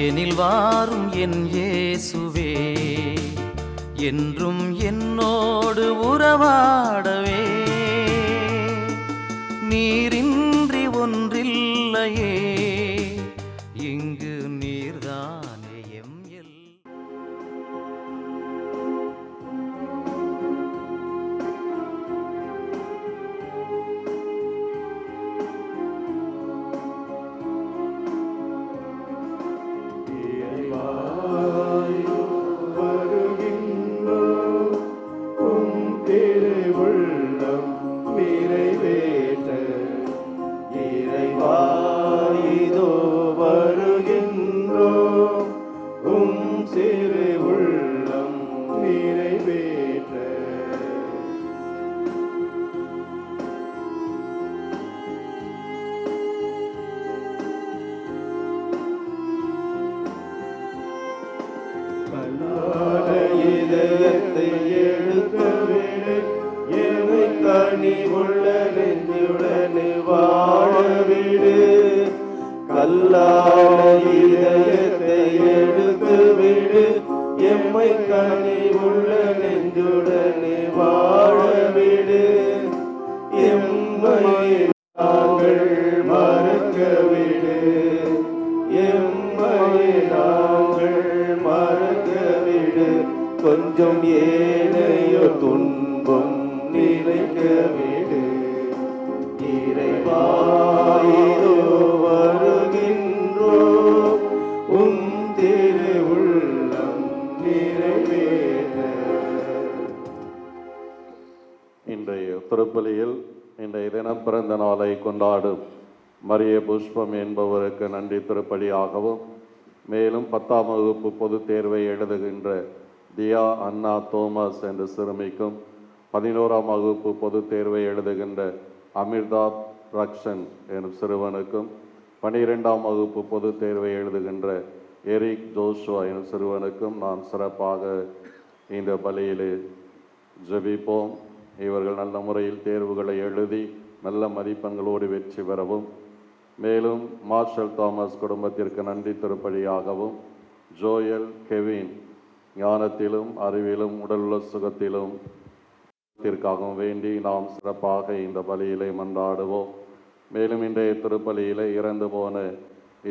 எனில் வாரும் என் இயேசுவே, என்றும் என்னோடு உறவாடவே. நீரின்றி ஒன்றில்லையே, இங்கு நீர்தானே எம் எல். கொஞ்சம் ஏனையோ துன்பம் நினைக்க விடு. இறைவாயிரோ வருகின்றோ, உம் திரு உள்ளம் நிறைவேற. இன்றைய திருப்பலியில் இன்றைய தினம் பிறந்த நாளை கொண்டாடும் மரிய புஷ்பம் என்பவருக்கு நன்றி திருப்பலியாகவும், மேலும் 10ஆம் வகுப்பு பொதுத் தேர்வை எழுதுகின்ற தியா அண்ணா தோமஸ் என்ற சிறுமிக்கும், 11ஆம் வகுப்பு பொதுத் தேர்வை எழுதுகின்ற அமிர்தாப் ரக்ஷன் எனும் சிறுவனுக்கும், 12ஆம் வகுப்பு பொதுத் தேர்வை எழுதுகின்ற எரிக் ஜோஷுவா எனும் சிறுவனுக்கும் நாம் சிறப்பாக இந்த பலியிலே ஜெபிப்போம். இவர்கள் நல்ல முறையில் தேர்வுகளை எழுதி நல்ல மதிப்பெண்களோடு வெற்றி பெறவும், மேலும் மார்ஷல் தாமஸ் குடும்பத்திற்கு நன்றி திருப்பலியாகவும், ஜோயல் கெவின் ஞானத்திலும் அறிவிலும் உடலுள்ள சுகத்திலும் வேண்டி நாம் சிறப்பாக இந்த பலியிலே மன்றாடுவோம். மேலும் இன்றைய திருப்பலியிலே இறந்து போன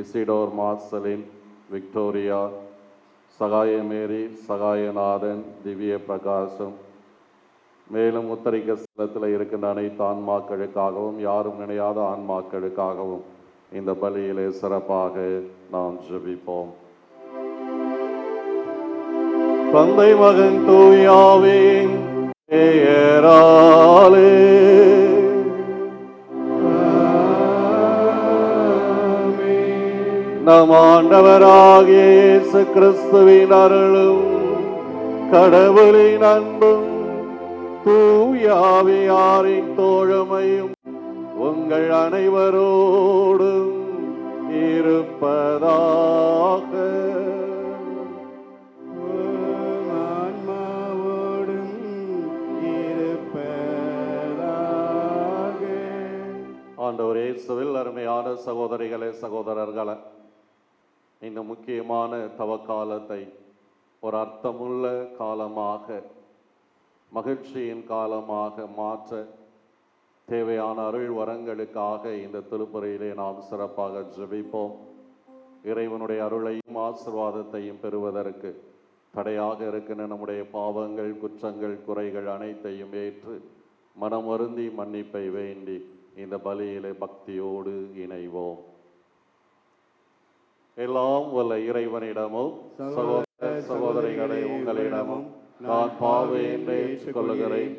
இசிடோர், மார்சலின், விக்டோரியா, சகாய மேரி, சகாயநாதன், திவ்ய பிரகாசம், மேலும் உத்தரிக்க ஸ்தலத்தில் இருக்கின்ற அனைத்து ஆன்மாக்களுக்காகவும், யாரும் நினையாத ஆன்மாக்களுக்காகவும் இந்த பலியிலே சிறப்பாக நாம் ஜெபிப்போம். தந்தை மகன் தூயாவின் பெயராலே நம் ஆண்டவராகிய இயேசு கிறிஸ்துவின் அருளும் கடவுளின் அன்பும் தூயாவியாரின் தோழமையும் உங்கள் அனைவரோடும் இருப்பதாக. ஆண்டவர் இயேசுவில் அருமையான சகோதரிகளே, சகோதரர்களே, இந்த முக்கியமான தவக்காலத்தை ஒரு அர்த்தமுள்ள காலமாக, மகிழ்ச்சியின் காலமாக மாற்ற தேவையான அருள் வரங்களுக்காக இந்த திருப்பலியிலே நாம் சிறப்பாக ஜெபிப்போம். இறைவனுடைய அருளையும் ஆசீர்வாதத்தையும் பெறுவதற்கு தடையாக இருக்கின்ற நம்முடைய பாவங்கள், குற்றங்கள், குறைகள் அனைத்தையும் ஏற்று மனம் வருந்தி மன்னிப்பை வேண்டி இந்த பலியிலே பக்தியோடு இணைவோம். எல்லாம் வல்ல இறைவனிடமும் சகோதர சகோதரிகளை உங்களிடமும் நான் பாவி என்று ஏற்றுக்கொள்கிறேன்.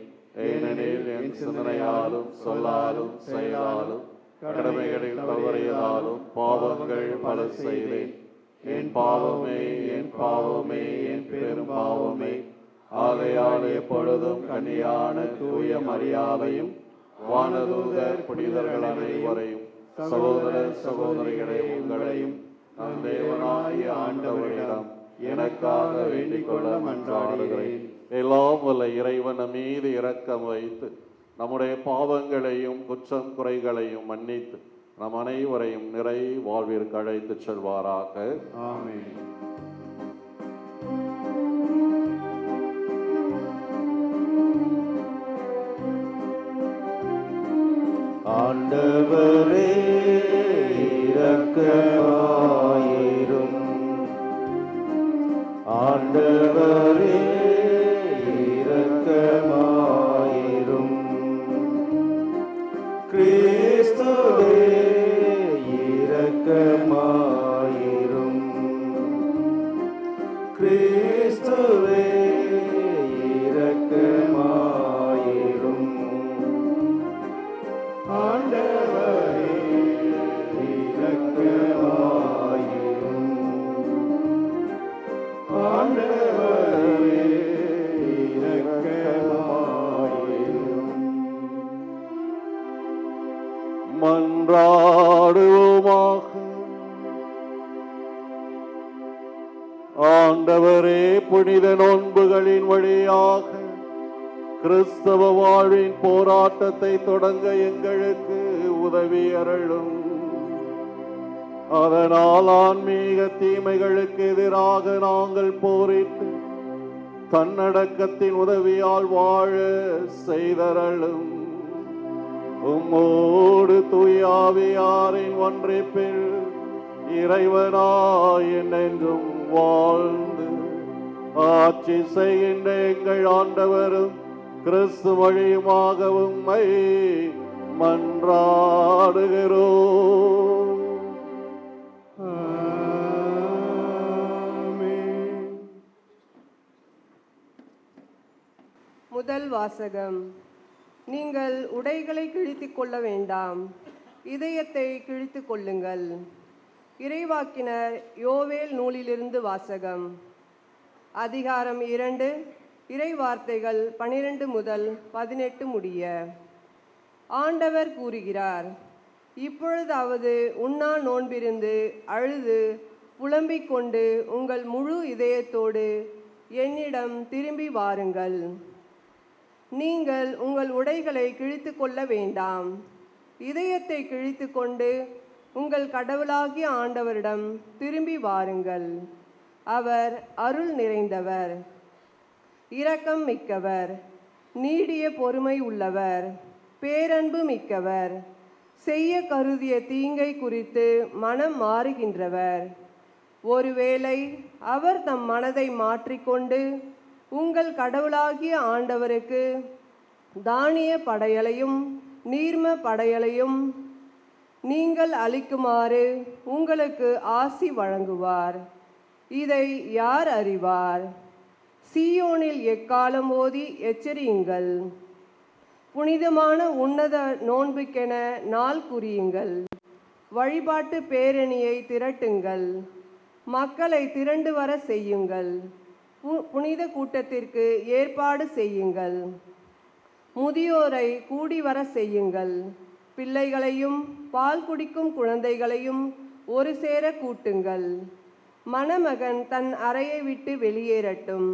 ஏனெனில் என் சிந்தனையாலும் சொல்லாலும் செயலாலும் கடமைகளில் தவறியதாலும் பாவங்கள் பல செய்தேன். என் பாவமே, என் பாவமே, என் பெரும் பாவமே. ஆகையால் எப்பொழுதும் கன்னியான தூய மரியாதையும் வானதூதர் புனிதர்கள் அனைவரையும் சகோதர சகோதரிகளை உங்களையும் நம் தேவனாகிய ஆண்டவரிடம் எனக்காக வேண்டிக் கொள்ள மன்றாடுகிறேன். எல்லாம் வல்ல இறைவன் மீது இரக்கம் வைத்து நம்முடைய பாவங்களையும் குற்றம் குறைகளையும் மன்னித்து நம் அனைவரையும் நிறை வாழ்விற்கு அழைத்துச் செல்வாராக. ஆமென். ஆண்டவரே இரக்கமாயிரும். ஆண்டவரே இரக்கமாயிரும். கிறிஸ்துவே இரக்கமாயிரும். கிறிஸ்துவே இரக்கமாயிரும். ஆண்டவரே இரக்கமாயிரும். ஆண்டவரே இரக்கமாயிரும். மன்றாடுவோமாக. ஆண்டவரே, புனித நோன்புகளின் வழியாக கிறிஸ்தவ வாழ்வின் போராட்டத்தை தொடங்க எங்களுக்கு உதவி அருளும். அதனால் ஆன்மீக தீமைகளுக்கு எதிராக நாங்கள் போரிட்டு தன்னடக்கத்தின் உதவியால் வாழ செய்தருளும். உம்மோடு தூயாவியாரின் ஒன்றிப்பில் இறைவனாய் என்றென்றும் வாழ்ந்து ஆட்சி செய்கின்ற எங்கள் ஆண்டவரும் கிறிஸ்து வழியுமாக உம்மை மன்றாடுகிறோம். ஆமென். முதல் வாசகம். நீங்கள் உடைகளை கிழித்துக் கொள்ள வேண்டாம், இதயத்தை கிழித்துக் கொள்ளுங்கள். இறைவாக்கினர் யோவேல் நூலிலிருந்து வாசகம். அதிகாரம் 2, இறைவார்த்தைகள் 12 முதல் 18 முடிய. ஆண்டவர் கூறுகிறார், இப்பொழுதாவது உண்ணா நோன்பிருந்து அழுது புலம்பிக் கொண்டு உங்கள் முழு இதயத்தோடு என்னிடம் திரும்பி வாருங்கள். நீங்கள் உங்கள் உடைகளை கிழித்து கொள்ள வேண்டாம், இதயத்தை கிழித்து கொண்டு உங்கள் கடவுளாகிய ஆண்டவரிடம் திரும்பி வாருங்கள். அவர் அருள் நிறைந்தவர், இரக்கம் மிக்கவர், நீடிய பொறுமை உள்ளவர், பேரன்பு மிக்கவர், செய்ய கருதிய தீங்கை குறித்து மனம் மாறுகின்றவர். ஒருவேளை அவர் தம் மனதை மாற்றிக்கொண்டு உங்கள் கடவுளாகிய ஆண்டவருக்கு தானிய படையலையும் நீர்ம படையலையும் நீங்கள் அளிக்குமாறு உங்களுக்கு ஆசி வழங்குவார். இதை யார் அறிவார்? சீயோனில் எக்காலம் ஓதி எச்சரியுங்கள். புனிதமான உன்னத நோன்புக்கென நாள் குறியுங்கள். வழிபாட்டு பேரணியை திரட்டுங்கள். மக்களை திரண்டு வர செய்யுங்கள். புனித கூட்டத்திற்கு ஏற்பாடு செய்யுங்கள். முதியோரை கூடி வர செய்யுங்கள். பிள்ளைகளையும் பால் குடிக்கும் குழந்தைகளையும் ஒரு சேர கூட்டுங்கள். மணமகன் தன் அறையை விட்டு வெளியேறட்டும்,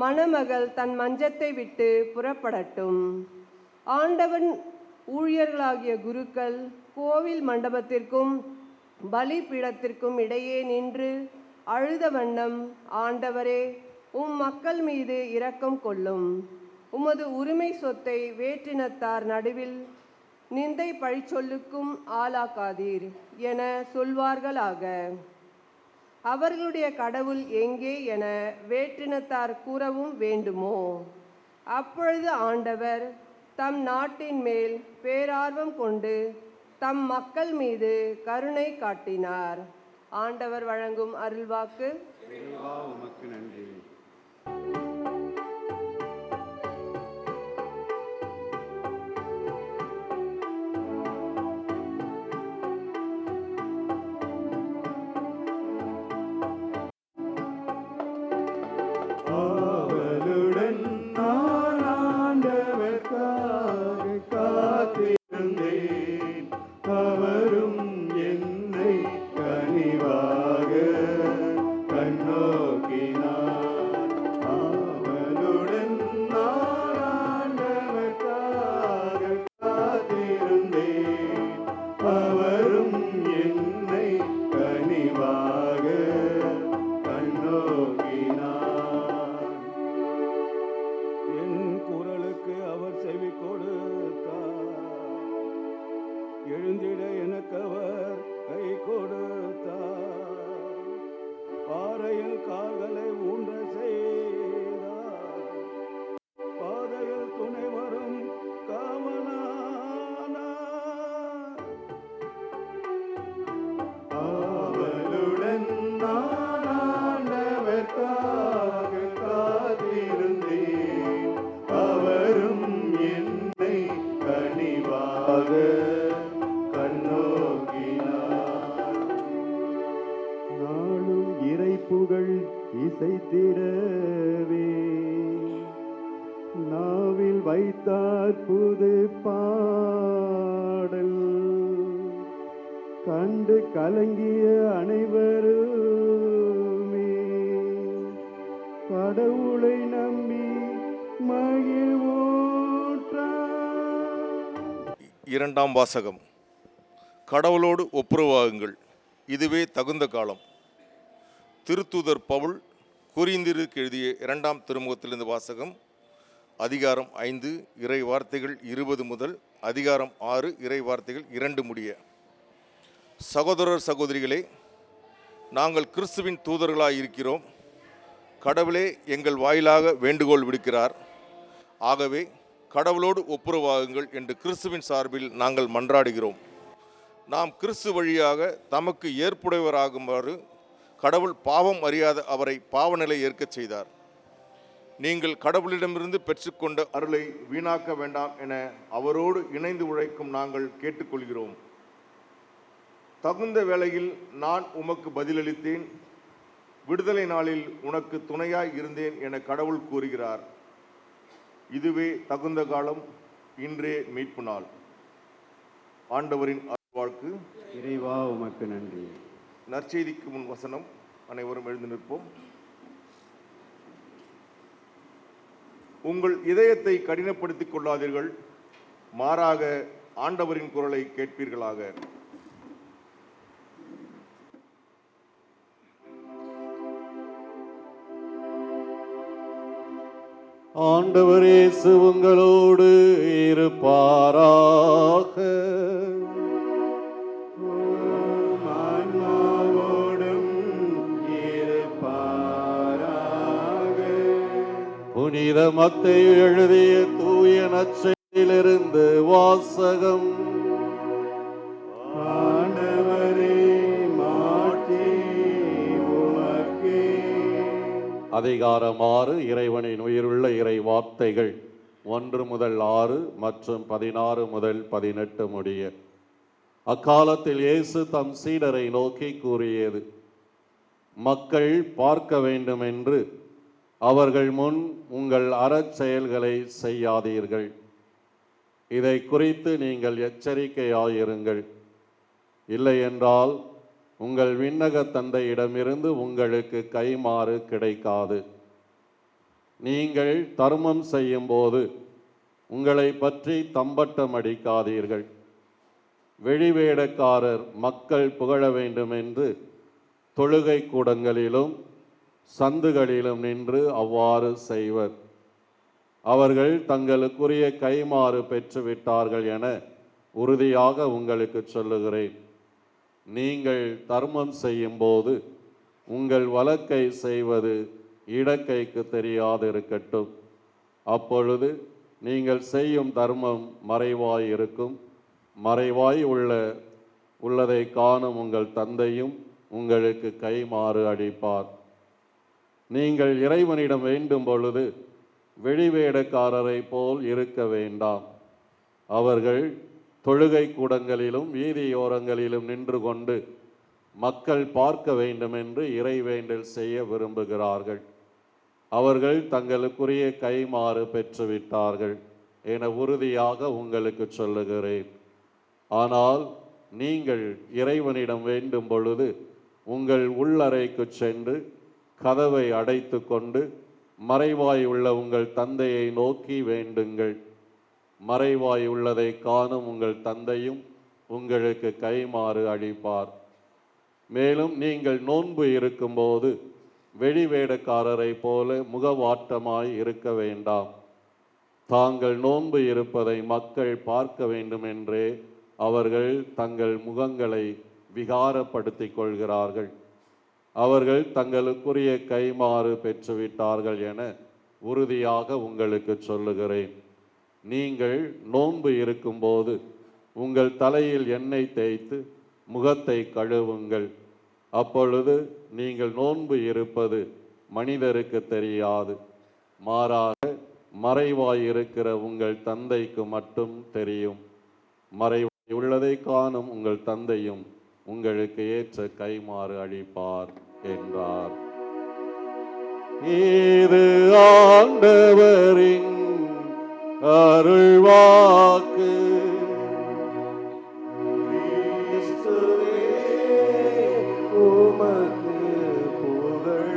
மணமகள் தன் மஞ்சத்தை விட்டு புறப்படட்டும். ஆண்டவன் ஊழியர்களாகிய குருக்கள் கோவில் மண்டபத்திற்கும் பலிபீடத்திற்கும் இடையே நின்று அழுத வண்ணம், ஆண்டவரே, உம் மக்கள் மீது இரக்கம் கொள்ளும். உமது உரிமை சொத்தை வேற்றினத்தார் நடுவில் நிந்தை பழிச்சொல்லுக்கும் ஆளாக்காதீர் என சொல்வார்களாக. அவர்களுடைய கடவுள் எங்கே என வேற்றினத்தார் கூறவும் வேண்டுமோ? அப்பொழுது ஆண்டவர் தம் நாட்டின் மேல் பேரார்வம் கொண்டு தம் மக்கள் மீது கருணை காட்டினார். ஆண்டவர் வழங்கும் அருள்வாக்கு. உமக்கு நன்றி. ஆவலுடன் நான் ஆண்டவர்க்காக காத்திருந்தேன். அவரும் என்னை கனிவாக கண்ணோக்கினார். நாளும் இறை புகழ் இசைத்திடவே நாவில் வைத்தார் புது பாடல் கண்டு கலங்கிய அனைவருமே கடவுளை நம்பி மகிழ்வோற்றார். இரண்டாம் வாசகம். கடவுளோடு ஒப்புரவாகுங்கள், இதுவே தகுந்த காலம். திருத்தூதர் பவுல் கொரிந்தியருக்கு எழுதிய 2ஆம் திருமுகத்திலிருந்து வாசகம். அதிகாரம் 5 இறை வார்த்தைகள் 20 முதல் அதிகாரம் 6 இறை வார்த்தைகள் 2 முடிய. சகோதரர் சகோதரிகளே, நாங்கள் கிறிஸ்துவின் தூதர்களாய் இருக்கிறோம். கடவுளே எங்கள் வாயிலாக வேண்டுகோள் விடுக்கிறார். ஆகவே கடவுளோடு ஒப்புரவாகுங்கள் என்று கிறிஸ்துவின் சார்பில் நாங்கள் மன்றாடுகிறோம். நாம் கிறிஸ்து வழியாக தமக்கு ஏற்புடையவராகுமாறு கடவுள் பாவம் அறியாத அவரை பாவநிலை ஏற்கச் செய்தார். நீங்கள் கடவுளிடமிருந்து பெற்றுக்கொண்ட அருளை வீணாக்க வேண்டாம் என அவரோடு இணைந்து உழைக்கும் நாங்கள் கேட்டுக்கொள்கிறோம். தகுந்த வேளையில் நான் உமக்கு பதிலளித்தேன், விடுதலை நாளில் உனக்கு துணையாய் இருந்தேன் என கடவுள் கூறுகிறார். இதுவே தகுந்த காலம், இன்றே மீட்பு நாள். ஆண்டவரின் அருள்வாழ்க்கு. இறைவா உமக்கு நன்றி. நற்செய்திக்கு முன் வசனம். அனைவரும் எழுந்து நிற்போம். உங்கள் இதயத்தை கடினப்படுத்திக் கொள்ளாதீர்கள், மாறாக ஆண்டவரின் குரலை கேட்பீர்களாக. ஆண்டவர் இயேசு உங்களோடு இருப்பாராக. உம் ஆன்மாவோடும் இருப்பாராக. புனித மத்தேயு எழுதிய தூய நற்செய்தியிலிருந்து வாசகம். ஆண்டவரே மாட்சி உமக்கே. அதிகாரம் 6 இறைவனின் உயிருள்ள இறை வார்த்தைகள் 1 முதல் 6 மற்றும் 16 முதல் 18 முடிய. அக்காலத்தில் இயேசு தம் சீடரை நோக்கி கூறியது: மக்கள் பார்க்க வேண்டும் என்று அவர்கள் முன் உங்கள் அறச்செயல்களை செய்யாதீர்கள். இதை குறித்து நீங்கள் எச்சரிக்கையாயிருங்கள். இல்லையென்றால் உங்கள் விண்ணக தந்தையிடமிருந்து உங்களுக்கு கைமாறு கிடைக்காது. நீங்கள் தர்மம் செய்யும்போது உங்களை பற்றி தம்பட்டம் அடிக்காதீர்கள். வெளிவேடக்காரர் மக்கள் புகழ வேண்டும் என்று தொழுகை கூடங்களிலும் சந்துகளிலும் நின்று அவ்வாறு செய்வர். அவர்கள் தங்களுக்குரிய கைமாறு பெற்றுவிட்டார்கள் என உறுதியாக உங்களுக்கு சொல்லுகிறேன். நீங்கள் தர்மம் செய்யும்போது உங்கள் வலக்கை செய்வது இடக்கைக்கு தெரியாதிருக்கட்டும். அப்பொழுது நீங்கள் செய்யும் தர்மம் மறைவாய் இருக்கும். மறைவாய் உள்ளதை காணும் உங்கள் தந்தையும் உங்களுக்கு கைமாறு அளிப்பார். நீங்கள் இறைவனிடம் வேண்டும் பொழுது வெளிவேடக்காரரை போல் இருக்க வேண்டாம். அவர்கள் தொழுகை கூடங்களிலும் வீதியோரங்களிலும் நின்று கொண்டு மக்கள் பார்க்க வேண்டும் என்று இறைவேண்டல் செய்ய விரும்புகிறார்கள். அவர்கள் தங்களுக்குரிய கைமாறு பெற்றுவிட்டார்கள் என உறுதியாக உங்களுக்கு சொல்லுகிறேன். ஆனால் நீங்கள் இறைவனிடம் வேண்டும் பொழுது உங்கள் உள்ளறைக்கு சென்று கதவை அடைத்து கொண்டு மறைவாய் உள்ள உங்கள் தந்தையை நோக்கி வேண்டுங்கள். மறைவாய் உள்ளதை காணும் உங்கள் தந்தையும் உங்களுக்கு கைமாறு அளிப்பார். மேலும் நீங்கள் நோன்பு இருக்கும்போது வெளிவேடக்காரரை போல முகவாட்டமாய் இருக்க வேண்டாம். தாங்கள் நோன்பு இருப்பதை மக்கள் பார்க்க வேண்டும் என்றே அவர்கள் தங்கள் முகங்களை விகாரப்படுத்திக் கொள்கிறார்கள். அவர்கள் தங்களுக்குரிய கைமாறு பெற்றுவிட்டார்கள் என உறுதியாக உங்களுக்கு சொல்லுகிறேன். நீங்கள் நோன்பு இருக்கும்போது உங்கள் தலையில் எண்ணெய் தேய்த்து முகத்தை கழுவுங்கள். அப்பொழுது நீங்கள் நோன்பு இருப்பது மனிதருக்கு தெரியாது, மாறாக மறைவாய் இருக்கிற உங்கள் தந்தைக்கு மட்டும் தெரியும். மறைவாய் உள்ளதை காணும் உங்கள் தந்தையும் உங்களுக்கு ஏற்ற கைமாறு அளிப்பார் என்றார். இது ஆண்டவரின் அருள்வாக்கு. கிறிஸ்துவே, உமக்கு புகழ்.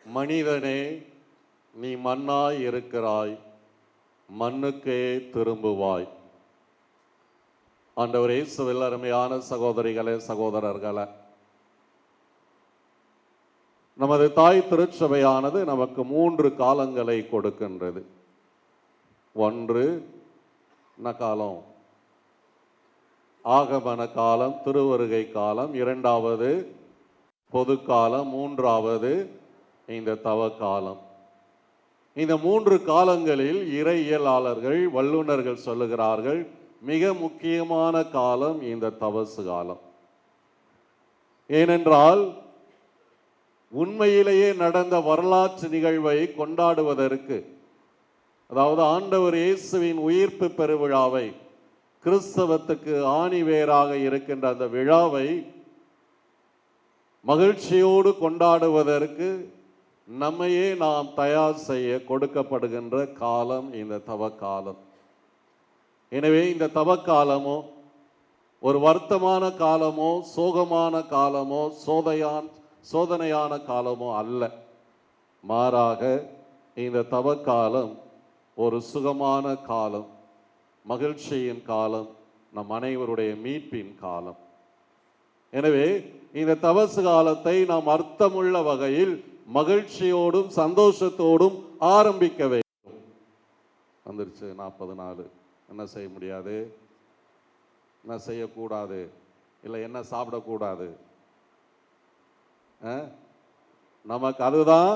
மனிதனே, நீ மண்ணாய் இருக்கிறாய், மண்ணுக்கே திரும்புவாய். ஆண்டவர் இயேசுவில் அருமையான சகோதரிகளே, சகோதரர்களே, நமது தாய் திருச்சபையானது நமக்கு 3 காலங்களை கொடுக்கின்றது. ஒன்று காலம், ஆகமன காலம், திருவருகை காலம். 2வது பொது காலம். 3வது இந்த தவ காலம். இந்த 3 காலங்களில் இறையியலாளர்கள், வல்லுநர்கள் சொல்லுகிறார்கள், மிக முக்கியமான காலம் இந்த தவசு காலம். ஏனென்றால் உண்மையிலேயே நடந்த வரலாற்று நிகழ்வை கொண்டாடுவதற்கு, அதாவது ஆண்டவர் இயேசுவின் உயிர்ப்பு பெருவிழாவை, கிறிஸ்தவத்துக்கு ஆணிவேராக இருக்கின்ற அந்த விழாவை மகிழ்ச்சியோடு கொண்டாடுவதற்கு நம்மையே நாம் தயார் செய்ய கொடுக்கப்படுகின்ற காலம் இந்த தவ காலம். எனவே இந்த தவ காலமோ ஒரு வருத்தமான காலமோ, சோகமான காலமோ, சோதனையான காலமோ அல்ல. மாறாக இந்த தவ காலம் ஒரு சுகமான காலம், மகிழ்ச்சியின் காலம், நம் அனைவருடைய மீட்பின் காலம். எனவே இந்த தவசு காலத்தை நாம் அர்த்தமுள்ள வகையில் மகிழ்ச்சியோடும் சந்தோஷத்தோடும் ஆரம்பிக்க வேண்டும். வந்துருச்சு 40 நாள். என்ன செய்ய முடியாது? என்ன செய்யக்கூடாது? இல்லை என்ன சாப்பிடக்கூடாது? நமக்கு அதுதான்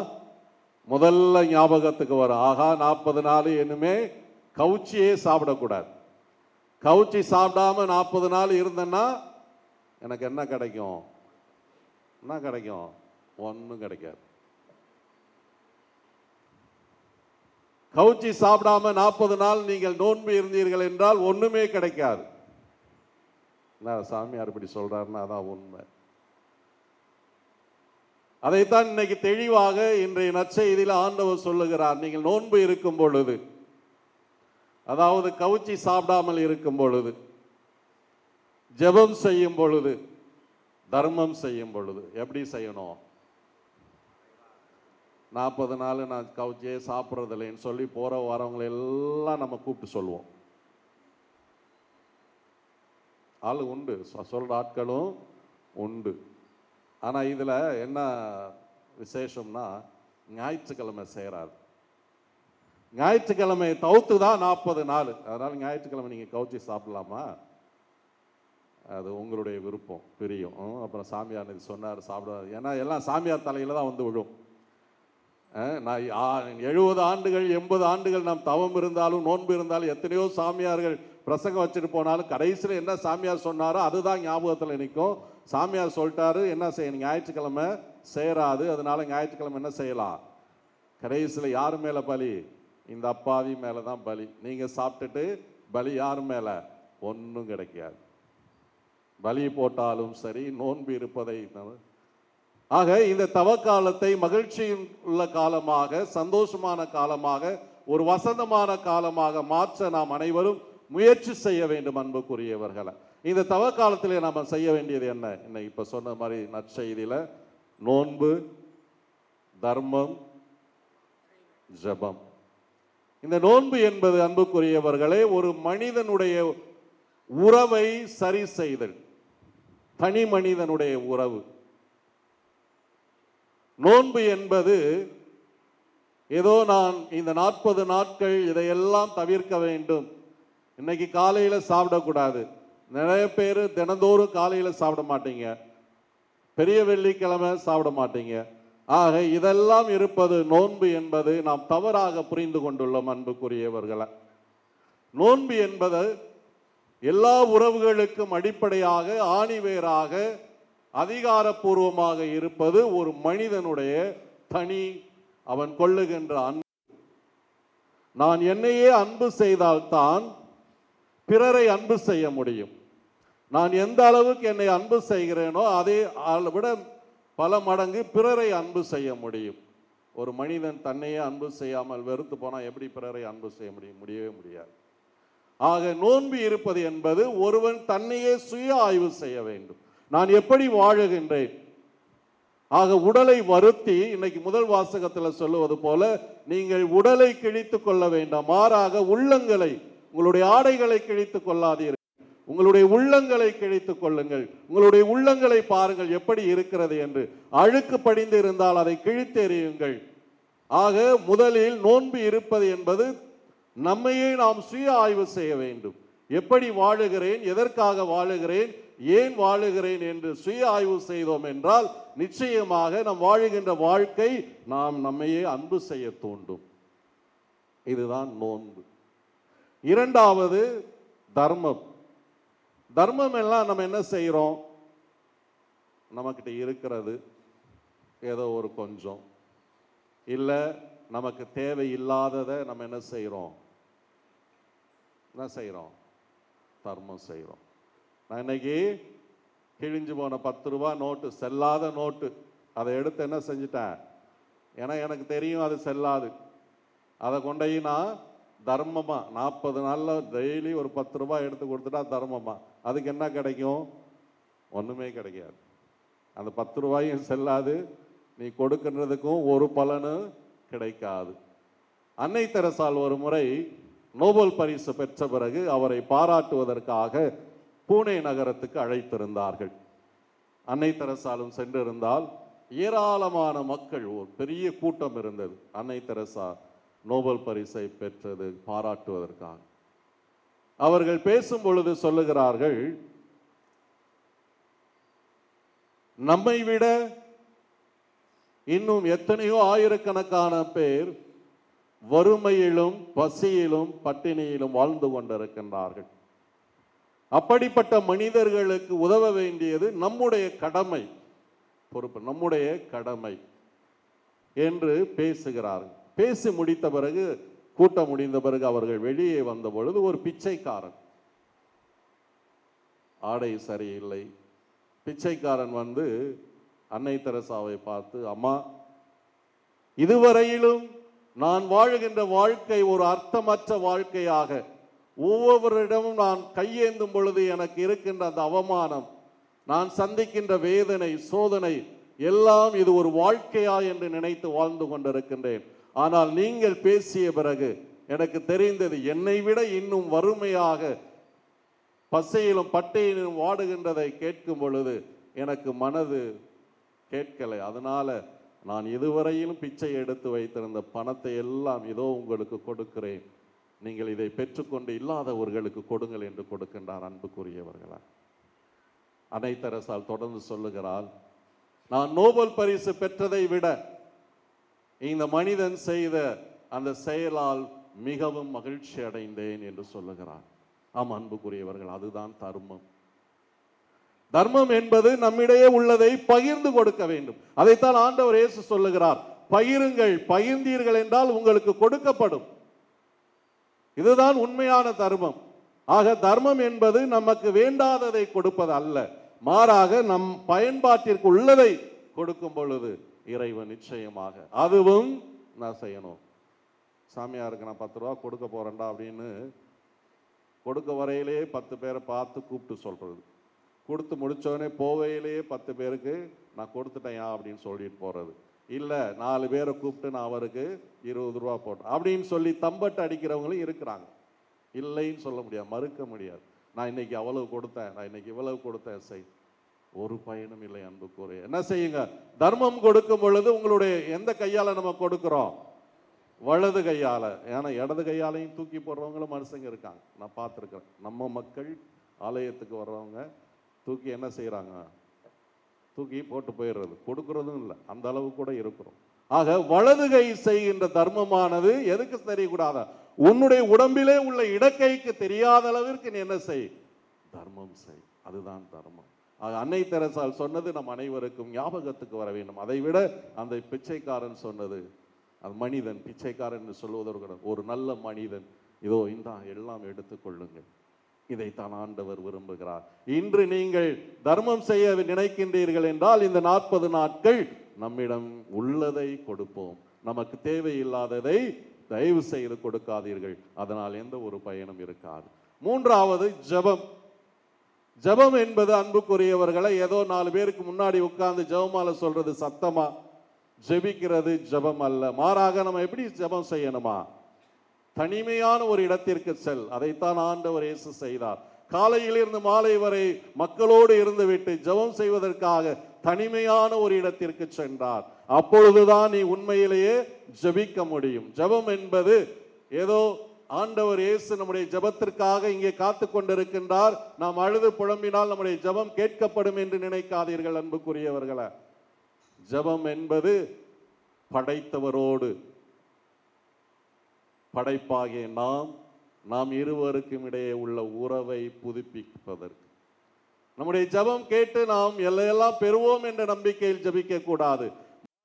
முதல்ல ஞாபகத்துக்கு வரும். ஆகா, 40 நாள் இனிமே கவுச்சியே சாப்பிடக்கூடாது. கவுச்சி சாப்பிடாம 40 நாள் இருந்தேன்னா எனக்கு என்ன கிடைக்கும்? என்ன கிடைக்கும்? ஒன்றும் கிடைக்காது. கவுச்சி சாப்பிடாம 40 நாள் நீங்கள் நோன்பு இருந்தீர்கள் என்றால் ஒண்ணுமே கிடைக்காது. சாமியார் இப்படி சொல்றாருன்னா அதான் உண்மை. அதைத்தான் இன்னைக்கு தெளிவாக இன்றைய நற்செய்தியில் ஆண்டவர் சொல்லுகிறார். நீங்கள் நோன்பு இருக்கும் பொழுது, அதாவது கவுச்சி சாப்பிடாமல் இருக்கும் பொழுது, ஜெபம் செய்யும் பொழுது, தர்மம் செய்யும் பொழுது எப்படி செய்யணும்? 40 நாள் நான் கவுச்சியே சாப்பிட்றதில்லைன்னு சொல்லி போகிற வரவங்களை எல்லாம் நம்ம கூப்பிட்டு சொல்லுவோம். ஆள் உண்டு, சொல்கிற ஆட்களும் உண்டு. ஆனால் இதில் என்ன விசேஷம்னா, ஞாயிற்றுக்கிழமை செய்கிறாரு. ஞாயிற்றுக்கிழமை தவிர்த்து தான் 40 நாள். அதனால் ஞாயிற்றுக்கிழமை நீங்கள் கவுச்சி சாப்பிடலாமா? அது உங்களுடைய விருப்பம், பிரியும். அப்புறம் சாமியார் இது சொன்னார் சாப்பிடாது. ஏன்னா எல்லாம் சாமியார் தலையில் தான் வந்து விழும். நான் 70 ஆண்டுகள் 80 ஆண்டுகள் நாம் தவம் இருந்தாலும் நோன்பு இருந்தாலும் எத்தனையோ சாமியார்கள் பிரசங்கம் வச்சுட்டு போனாலும் கடைசியில் என்ன சாமியார் சொன்னாரோ அதுதான் ஞாபகத்தில் நிற்கும். சாமியார் சொல்லிட்டாரு, என்ன செய்யணும்? ஞாயிற்றுக்கிழமை சேராது, அதனால ஞாயிற்றுக்கிழமை என்ன செய்யலாம்? கடைசியில் யார் மேலே பலி? இந்த அப்பாவி மேலே தான் பலி. நீங்கள் சாப்பிட்டுட்டு பலி யார் மேலே? ஒன்றும் கிடைக்காது. பலி போட்டாலும் சரி, நோன்பு இருப்பதை. ஆக இந்த தவக்காலத்தை மகிழ்ச்சியின் உள்ள காலமாக, சந்தோஷமான காலமாக, ஒரு வசந்தமான காலமாக மாற்ற நாம் அனைவரும் முயற்சி செய்ய வேண்டும். அன்புக்குரியவர்களை, இந்த தவக்காலத்திலே நாம் செய்ய வேண்டியது என்ன? இன்னைக்கு இப்போ சொன்ன மாதிரி நற்செய்தியில் நோன்பு, தர்மம், ஜெபம். இந்த நோன்பு என்பது அன்புக்குரியவர்களே ஒரு மனிதனுடைய உறவை சரி செய்தல், தனி மனிதனுடைய உறவு. நோன்பு என்பது ஏதோ நான் இந்த 40 நாட்கள் இதையெல்லாம் தவிர்க்க வேண்டும், இன்னைக்கு காலையில் சாப்பிடக்கூடாது. நிறைய பேர் தினந்தோறும் காலையில் சாப்பிட மாட்டீங்க, பெரிய வெள்ளிக்கிழமை சாப்பிட மாட்டீங்க. ஆக இதெல்லாம் இருப்பது நோன்பு என்பது நாம் தவறாக புரிந்து கொண்டுள்ளோம். அன்புக்குரியவர்களை, நோன்பு என்பது எல்லா உறவுகளுக்கும் அடிப்படையாக, ஆணிவேராக, அதிகாரப்பூர்வமாக இருப்பது ஒரு மனிதனுடைய தனி அவன் கொள்ளுகின்ற அன்பு. நான் என்னையே அன்பு செய்தால்தான் பிறரை அன்பு செய்ய முடியும். நான் எந்த அளவுக்கு என்னை அன்பு செய்கிறேனோ அதை விட பல மடங்கு பிறரை அன்பு செய்ய முடியும். ஒரு மனிதன் தன்னையே அன்பு செய்யாமல் வெறுத்து போனால் எப்படி பிறரை அன்பு செய்ய முடியும்? முடியவே முடியாது. ஆக நோன்பு இருப்பது என்பது ஒருவன் தன்னையே சுய ஆய்வு செய்ய வேண்டும். நான் எப்படி வாழுகின்றேன்? ஆக உடலை வருத்தி, இன்னைக்கு முதல் வாசகத்தில் சொல்லுவது போல, நீங்கள் உடலை கிழித்து கொள்ள வேண்டாம், மாறாக உள்ளங்களை, உங்களுடைய ஆடைகளை கிழித்து கொள்ளாதீர்கள், உங்களுடைய உள்ளங்களை கிழித்துக் கொள்ளுங்கள். உங்களுடைய உள்ளங்களை பாருங்கள் எப்படி இருக்கிறது என்று. அழுக்கு படிந்து இருந்தால் அதை கிழித்தெறியுங்கள். ஆக முதலில் நோன்பு இருப்பது என்பது நம்மையே நாம் சுய ஆய்வு செய்ய வேண்டும். எப்படி வாழுகிறேன், எதற்காக வாழுகிறேன், ஏன் வாழுகிறேன் என்று சுய ஆய்வு செய்தோம் என்றால் நிச்சயமாக நாம் வாழுகின்ற வாழ்க்கை நாம் நம்மையே அன்பு செய்ய தூண்டும். இதுதான் நோன்பு. இரண்டாவது தர்மம். தர்மம் எல்லாம் நம்ம என்ன செய்கிறோம்? நமக்கிட்ட இருக்கிறது ஏதோ ஒரு கொஞ்சம், இல்லை நமக்கு தேவையில்லாததை நம்ம என்ன செய்கிறோம்? தர்மம் செய்கிறோம். நான் இன்னைக்கு கிழிஞ்சு போன 10 ரூபா நோட்டு, செல்லாத நோட்டு, அதை எடுத்து என்ன செஞ்சிட்டேன்? ஏன்னா எனக்கு தெரியும் அது செல்லாது. அதை கொண்டே நான் தர்மமா 40 நாளில் டெய்லி ஒரு 10 ரூபாய் எடுத்து கொடுத்துட்டா தர்மமா, அதுக்கு என்ன கிடைக்கும்? ஒன்றுமே கிடைக்காது. அந்த 10 ரூபாயும் செல்லாது, நீ கொடுக்கின்றதுக்கும் ஒரு பலனும் கிடைக்காது. அன்னை தெரசால் ஒரு முறை நோபல் பரிசு பெற்ற பிறகு அவரை பாராட்டுவதற்காக பூனே நகரத்துக்கு அழைத்திருந்தார்கள். அன்னை தெரசாலும் சென்றிருந்தால் ஏராளமான மக்கள், ஒரு பெரிய கூட்டம் இருந்தது. அன்னை தெரசா நோபல் பரிசை பெற்றது பாராட்டுவதற்காக. அவர்கள் பேசும் பொழுது சொல்லுகிறார்கள், நம்மை விட இன்னும் எத்தனையோ ஆயிரக்கணக்கான பேர் வறுமையிலும் பசியிலும் பட்டினியிலும் வாழ்ந்து கொண்டிருக்கின்றார்கள். அப்படிப்பட்ட மனிதர்களுக்கு உதவ வேண்டியது நம்முடைய கடமை, பொறுப்பு, நம்முடைய கடமை என்று பேசுகிறார்கள். பேசி முடித்த பிறகு, கூட்டம் முடிந்த பிறகு அவர்கள் வெளியே வந்த பொழுது ஒரு பிச்சைக்காரன், ஆடை சரியில்லை, பிச்சைக்காரன் வந்து அன்னை தெரசாவை பார்த்து, அம்மா, இதுவரையிலும் நான் வாழுகின்ற வாழ்க்கை ஒரு அர்த்தமற்ற வாழ்க்கையாக, ஒவ்வொருவரிடமும் நான் கையேந்தும் பொழுது எனக்கு இருக்கின்ற அந்த அவமானம், நான் சந்திக்கின்ற வேதனை, சோதனை எல்லாம் இது ஒரு வாழ்க்கையா என்று நினைத்து வாழ்ந்து கொண்டிருக்கின்றேன். ஆனால் நீங்கள் பேசிய பிறகு எனக்கு தெரிந்தது, என்னை விட இன்னும் வறுமையாக பசையிலும் பட்டையிலும் வாடுகின்றதை கேட்கும் பொழுது எனக்கு மனது கேட்கலை. அதனால நான் இதுவரையிலும் பிச்சை எடுத்து வைத்திருந்த பணத்தை எல்லாம் இதோ உங்களுக்கு கொடுக்கிறேன், நீங்கள் இதை பெற்றுக்கொண்டு இல்லாதவர்களுக்கு கொடுங்கள் என்று கொடுக்கின்றார். அன்புக்குரியவர்களா, அன்னை தெரசால் தொடர்ந்து சொல்லுகிறாள், நான் நோபல் பரிசு பெற்றதை விட இந்த மனிதன் செய்த அந்த செயலால் மிகவும் மகிழ்ச்சி அடைந்தேன் என்று சொல்லுகிறார். ஆம் அன்புக்குரியவர்கள், அதுதான் தர்மம். தர்மம் என்பது நம்மிடையே உள்ளதை பகிர்ந்து கொடுக்க வேண்டும். அதைத்தான் ஆண்டவர் இயேசு சொல்லுகிறார், பகிருங்கள், பகிர்ந்தீர்கள் என்றால் உங்களுக்கு கொடுக்கப்படும். இதுதான் உண்மையான தர்மம். ஆக தர்மம் என்பது நமக்கு வேண்டாததை கொடுப்பது அல்ல, மாறாக நம் பயன்பாட்டிற்கு உள்ளதை கொடுக்கும் பொழுது இறைவன் நிச்சயமாக அதுவும் நான் செய்யணும். சாமியாருக்கு நான் 10 ரூபா கொடுக்க போறேன்டா அப்படின்னு கொடுக்க வரையிலேயே 10 பேரை பார்த்து கூப்பிட்டு சொல்றது, கொடுத்து முடிச்சோடனே போகையிலேயே 10 பேருக்கு நான் கொடுத்துட்டேன் அப்படின்னு சொல்லிட்டு போறது, இல்லை 4 பேரை கூப்பிட்டு நான் அவருக்கு 20 ரூபா போட்டேன் அப்படின்னு சொல்லி தம்பட்டு அடிக்கிறவங்களும் இருக்கிறாங்க. இல்லைன்னு சொல்ல முடியாது, மறுக்க முடியாது. நான் இன்னைக்கு அவ்வளவு கொடுத்தேன், நான் இன்னைக்கு இவ்வளவு கொடுத்தேன், செய், ஒரு பயனும் இல்லை. அன்புக்குரிய என்ன செய்யுங்க, தர்மம் கொடுக்கும் பொழுது உங்களுடைய எந்த கையால நம்ம கொடுக்கிறோம்? வலது கையால. ஏன்னா இடது கையாலையும் தூக்கி போடுறவங்களும் மனுஷங்க இருக்காங்க, நான் பார்த்துருக்கிறேன். நம்ம மக்கள் ஆலயத்துக்கு வர்றவங்க தூக்கி என்ன செய்யறாங்க, தூக்கி போட்டு போயிடுறது, கொடுக்கறதும் இல்லை, அந்த அளவு கூட இருக்கிறோம். ஆக வலது கை செய்கின்ற தர்மமானது எதுக்கு தெரியக்கூடாத, உன்னுடைய உடம்பிலே உள்ள இடக்கைக்கு தெரியாத அளவிற்கு நீ என்ன செய், தர்மம் செய். அதுதான் தர்மம். ஆக அன்னை தெரசால் சொன்னது நம் அனைவருக்கும் ஞாபகத்துக்கு வர வேண்டும். அதை விட அந்த பிச்சைக்காரன் சொன்னது அது மனிதன், பிச்சைக்காரன் என்று சொல்வதற்கு ஒரு நல்ல மனிதன், இதோ இந்த எல்லாம் எடுத்துக்கொள்ளுங்கள். இதைத்தான் ஆண்டவர் விரும்புகிறார். இன்று நீங்கள் தர்மம் செய்ய நினைக்கின்றீர்கள் என்றால் இந்த 40 நாட்கள் நம்மிடம் உள்ளதை கொடுப்போம். நமக்கு தேவையில்லாததை தயவு செய்து கொடுக்காதீர்கள். அதனால் எந்த ஒரு பயனும் இருக்காது. மூன்றாவது ஜெபம். ஜெபம் என்பது அன்புக்குரியவர்களை ஏதோ 4 பேருக்கு முன்னாடி உட்கார்ந்து ஜெபமால சொல்றது சத்தமா ஜெபிக்கிறது ஜெபம் அல்ல. மாறாக நம்ம எப்படி ஜெபம் செய்யணுமா? தனிமையான ஒரு இடத்திற்கு செல். அதைத்தான் ஆண்டவர் இயேசு செய்தார். காலையிலிருந்து மாலை வரை மக்களோடு இருந்துவிட்டு ஜெபம் செய்வதற்காக தனிமையான ஒரு இடத்திற்கு சென்றார். அப்பொழுதுதான் நீ உண்மையிலேயே ஜெபிக்க முடியும். ஜெபம் என்பது ஏதோ ஆண்டவர் இயேசு நம்முடைய ஜெபத்திற்காக இங்கே காத்து கொண்டிருக்கின்றார், நாம் அழுது புலம்பினால் நம்முடைய ஜெபம் கேட்கப்படும் என்று நினைக்காதீர்கள் அன்புக்குரியவர்களே. ஜெபம் என்பது படைத்தவரோடு, படைப்பாகிய நாம் இருவருக்கும் இடையே உள்ள உறவை புதுப்பிப்பதற்கு. நம்முடைய ஜெபம் கேட்டு நாம் எல்லையெல்லாம் பெறுவோம் என்ற நம்பிக்கையில் ஜெபிக்க கூடாது.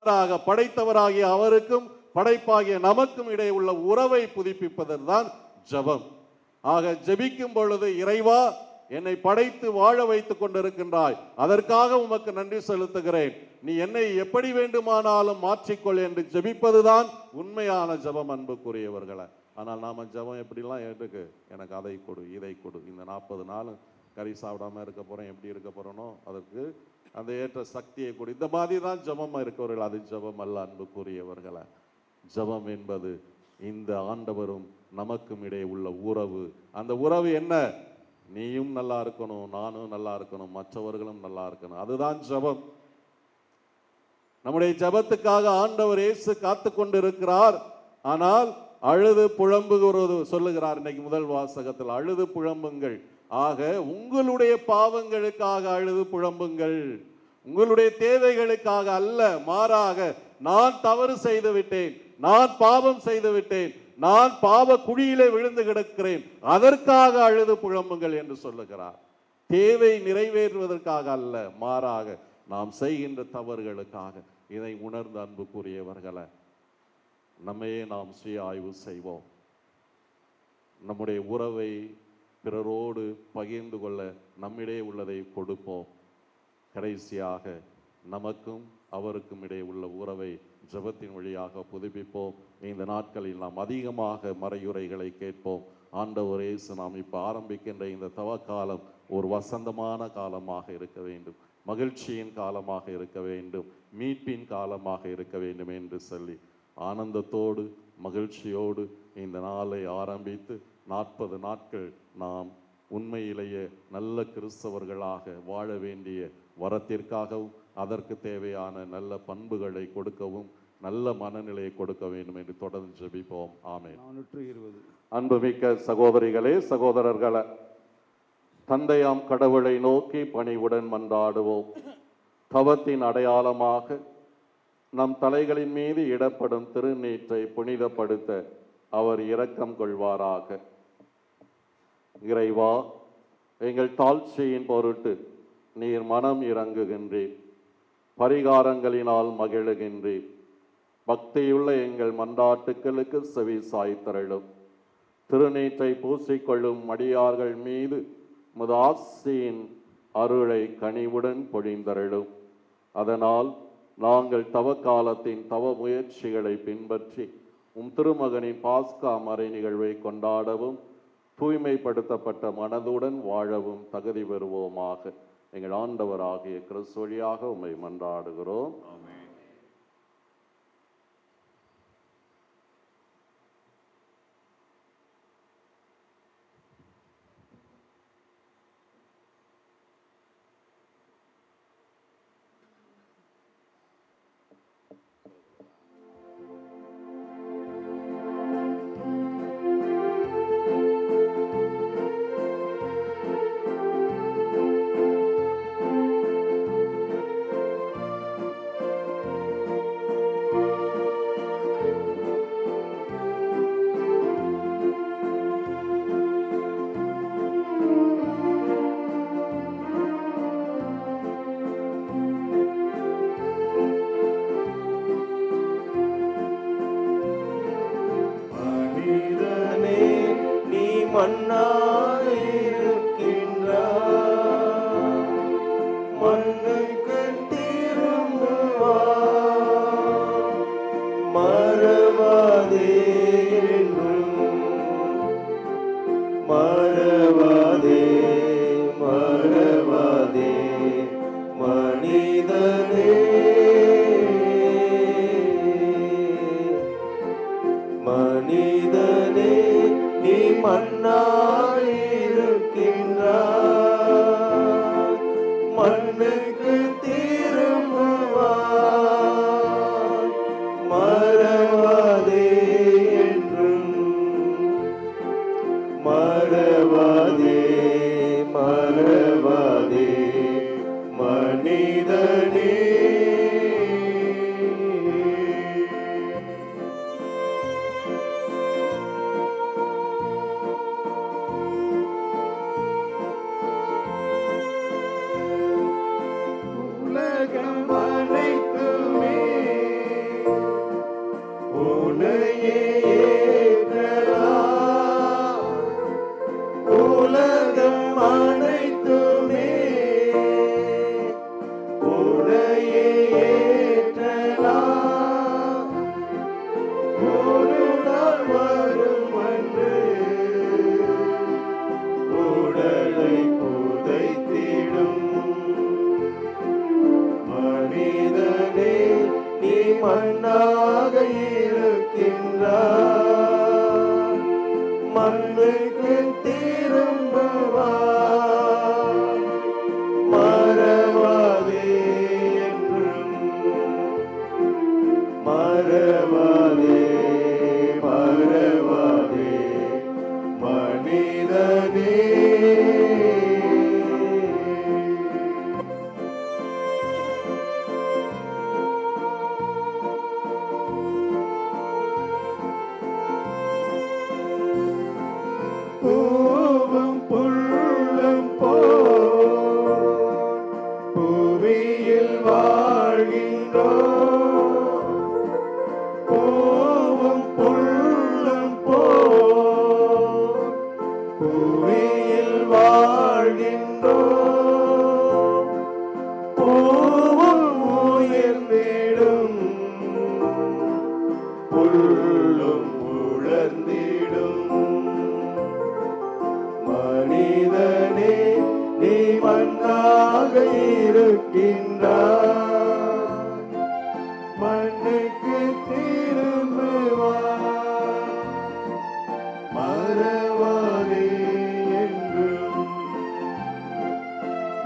மாறாக படைத்தவராகிய அவருக்கும் படைப்பாகிய நமக்கும் இடையே உள்ள உறவை புதுப்பிப்பதுதான் ஜெபம். ஆக ஜெபிக்கும் பொழுது, இறைவா என்னை படைத்து வாழ வைத்துக் கொண்டிருக்கின்றாய், அதற்காக உமக்கு நன்றி செலுத்துகிறேன், நீ என்னை எப்படி வேண்டுமானாலும் மாற்றிக்கொள் என்று ஜெபிப்பதுதான் உண்மையான ஜெபம் அன்புக்குரியவர்களை. ஆனால் நாம ஜெபம் எப்படிலாம் இருக்கு, எனக்கு அதை கொடு இதை கொடு, இந்த 40 நாள் கறி சாப்பிடாம இருக்க போறேன், எப்படி இருக்க போறேனோ அதற்கு அந்த ஏற்ற சக்தியை கொடு, இந்த மாதிரி தான் ஜெபம் இருக்கவர்கள். அது ஜெபம் அல்ல அன்புக்குரியவர்களை. ஜெபம் என்பது இந்த ஆண்டவரும் நமக்கும் இடையே உள்ள உறவு. அந்த உறவு என்ன? நீயும் நல்லா இருக்கணும், நானும் நல்லா இருக்கணும், மற்றவர்களும் நல்லா இருக்கணும். அதுதான் ஜெபம். நம்முடைய ஜெபத்துக்காக ஆண்டவர் இயேசு காத்து கொண்டிருக்கிறார். ஆனால் அழுது புலம்புகிறது சொல்லுகிறார் இன்னைக்கு முதல் வாசகத்தில், அழுது புலம்புங்கள். ஆக உங்களுடைய பாவங்களுக்காக அழுது புலம்புங்கள், உங்களுடைய தேவைகளுக்காக அல்ல. மாறாக நான் தவறு செய்து விட்டேன், நான் பாவம் செய்து விட்டேன், நான் பாவ குழியிலே விழுந்து கிடக்கிறேன், அதற்காக அழுது புலம்புங்கள் என்று சொல்லுகிறார். தேவை நிறைவேற்றுவதற்காக அல்ல, மாறாக நாம் செய்கின்ற தவறுகளுக்காக. இதை உணர்ந்து அன்புக்குரியவர்களை, நம்மையே நாம் சுய ஆய்வு செய்வோம். நம்முடைய உறவை பிறரோடு பகிர்ந்து கொள்ள நம்மிடையே உள்ளதை கொடுப்போம். கடைசியாக நமக்கும் அவருக்கும் இடையே உள்ள உறவை ஜெபத்தின் வழியாக புதுப்பிப்போம். இந்த நாட்களில் நாம் அதிகமாக மறையுரைகளை கேட்போம். ஆண்டவர் இயேசு நாம் இப்போ ஆரம்பிக்கின்ற இந்த தவக்காலம் ஒரு வசந்தமான காலமாக இருக்க வேண்டும், மகிழ்ச்சியின் காலமாக இருக்க வேண்டும், மீட்பின் காலமாக இருக்க வேண்டும் என்று சொல்லி ஆனந்தத்தோடு மகிழ்ச்சியோடு இந்த நாளை ஆரம்பித்து 40 நாட்கள் நாம் உண்மையிலேயே நல்ல கிறிஸ்தவர்களாக வாழ வேண்டிய வரத்திற்காகவும் அதற்கு தேவையான நல்ல பண்புகளை கொடுக்கவும் நல்ல மனநிலையை கொடுக்க வேண்டும் என்று தொடர்ந்து ஜெபிப்போம். ஆமென். 420. அன்புமிக்க சகோதரிகளே, சகோதரர்களே, தந்தையாம் கடவுளை நோக்கி பணிவுடன் மன்றாடுவோம். தவத்தின் அடையாளமாக நம் தலைகளின் மீது இடப்படும் திருநீற்றை புனிதப்படுத்த அவர் இரக்கம் கொள்வாராக. இறைவா, எங்கள் தாழ்ச்சியின் பொருட்டு நீர் மனம் இறங்குகின்றீர், பரிகாரங்களினால் மகிழுகின்றீர். பக்தியுள்ள எங்கள் மன்றாட்டுக்களுக்கு செவி சாய்த்தருளும். திருநீற்றை பூசிக்கொள்ளும் அடியார்கள் மீது உமது ஆசியின் அருளை கனிவுடன் பொழிந்தருளும். அதனால் நாங்கள் தவக்காலத்தின் தவ முயற்சிகளை பின்பற்றி திருமகனின் பாஸ்கா மறை நிகழ்வை கொண்டாடவும் தூய்மைப்படுத்தப்பட்ட மனதுடன் வாழவும் தகுதி பெறுவோமாக. எங்கள் ஆண்டவராகிய கிறிஸ்து வழியாக உம்மை மன்றாடுகிறோம். மண்ணாக இருக்கின்றார். மண்ணுக்கு திரும்புவார். மறவாதே என்றும் மறவாதே மறவாதே மனிதனே மனிதனே நீ மண்ணாயிருக்கின்றாய். மண்ணுக்கு திரும்புவாய். மறவாதே என்றும் மறவாதே மறவாதே மனிதனே. உலகம் அனைத்துமே உன்னையே ஏற்றலாம். உலகம் அனைத்துமே உன்னையே ஏற்றலாம். ஒரு நாள் வரும் அன்று உடலை புதைத்திடும். மனிதனே நீ மண்ணாக இருக்கின்றாய். மண்ணுக்கு திரும்புவாய். மறவாதே என்றும் மறவாதே மறவாதே மனிதனே. பூவும் புல்லும் போல் புவியில் வாழ்கின்றோம். பூவும் புல்லும் போல் புவியில் வாழ்கின்றோம். பூவும் உயர்ந்திடும் புல்லும் உழந்திடும். மனிதனே நீ மண்ணாக இருக்கின்றாய். மண்ணுக்கு திரும்புவாய். மறவாதே என்றும்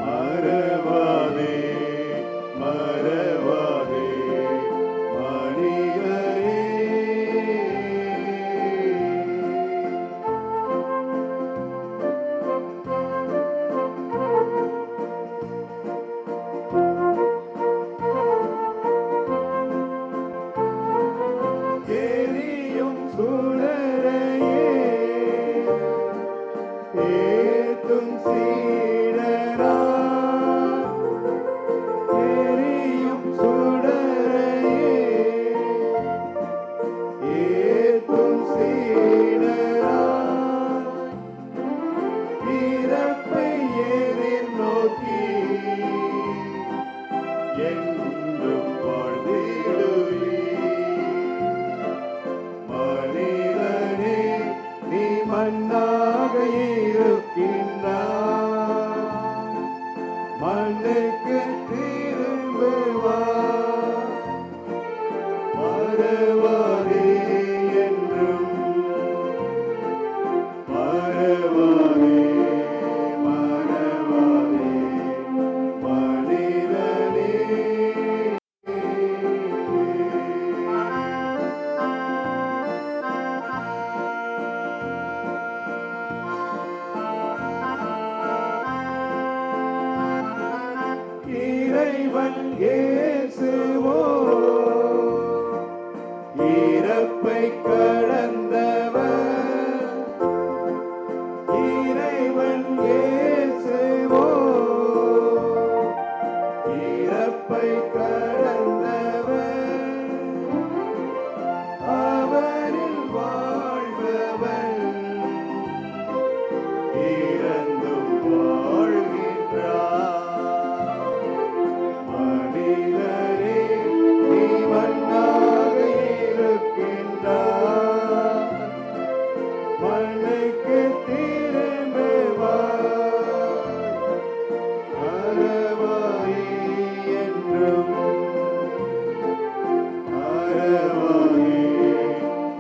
மறவாதே மறவாதே மனிதனே. எரியும் சுடரையே ஏத்தும் சீடரா. எரியும் சுடரையே ஏத்தும் சீடரா. இறப்பை எதிர்நோக்கி என்றும் வாழ்ந்திடுவீர். மனிதனே நீ மண்ணாக இருக்கின்றாய். மண்ணுக்கு திரும்புவாய். மறவாதே என்றும் மறவாதே மறவாதே மனிதனே. இறைவன் இயேசுவோ இறப்பை கடந்தவர். இறைவன் இயேசுவோ இறப்பை கடந்தவர். அவரில் வாழ்பவர் இறந்தும் வாழ்கின்றார். மனிதரே நீ மண்ணாக இருக்கின்றார். மண்ணுக்கு திரும்புவாய். மறவாயே என்றும் மறவாயே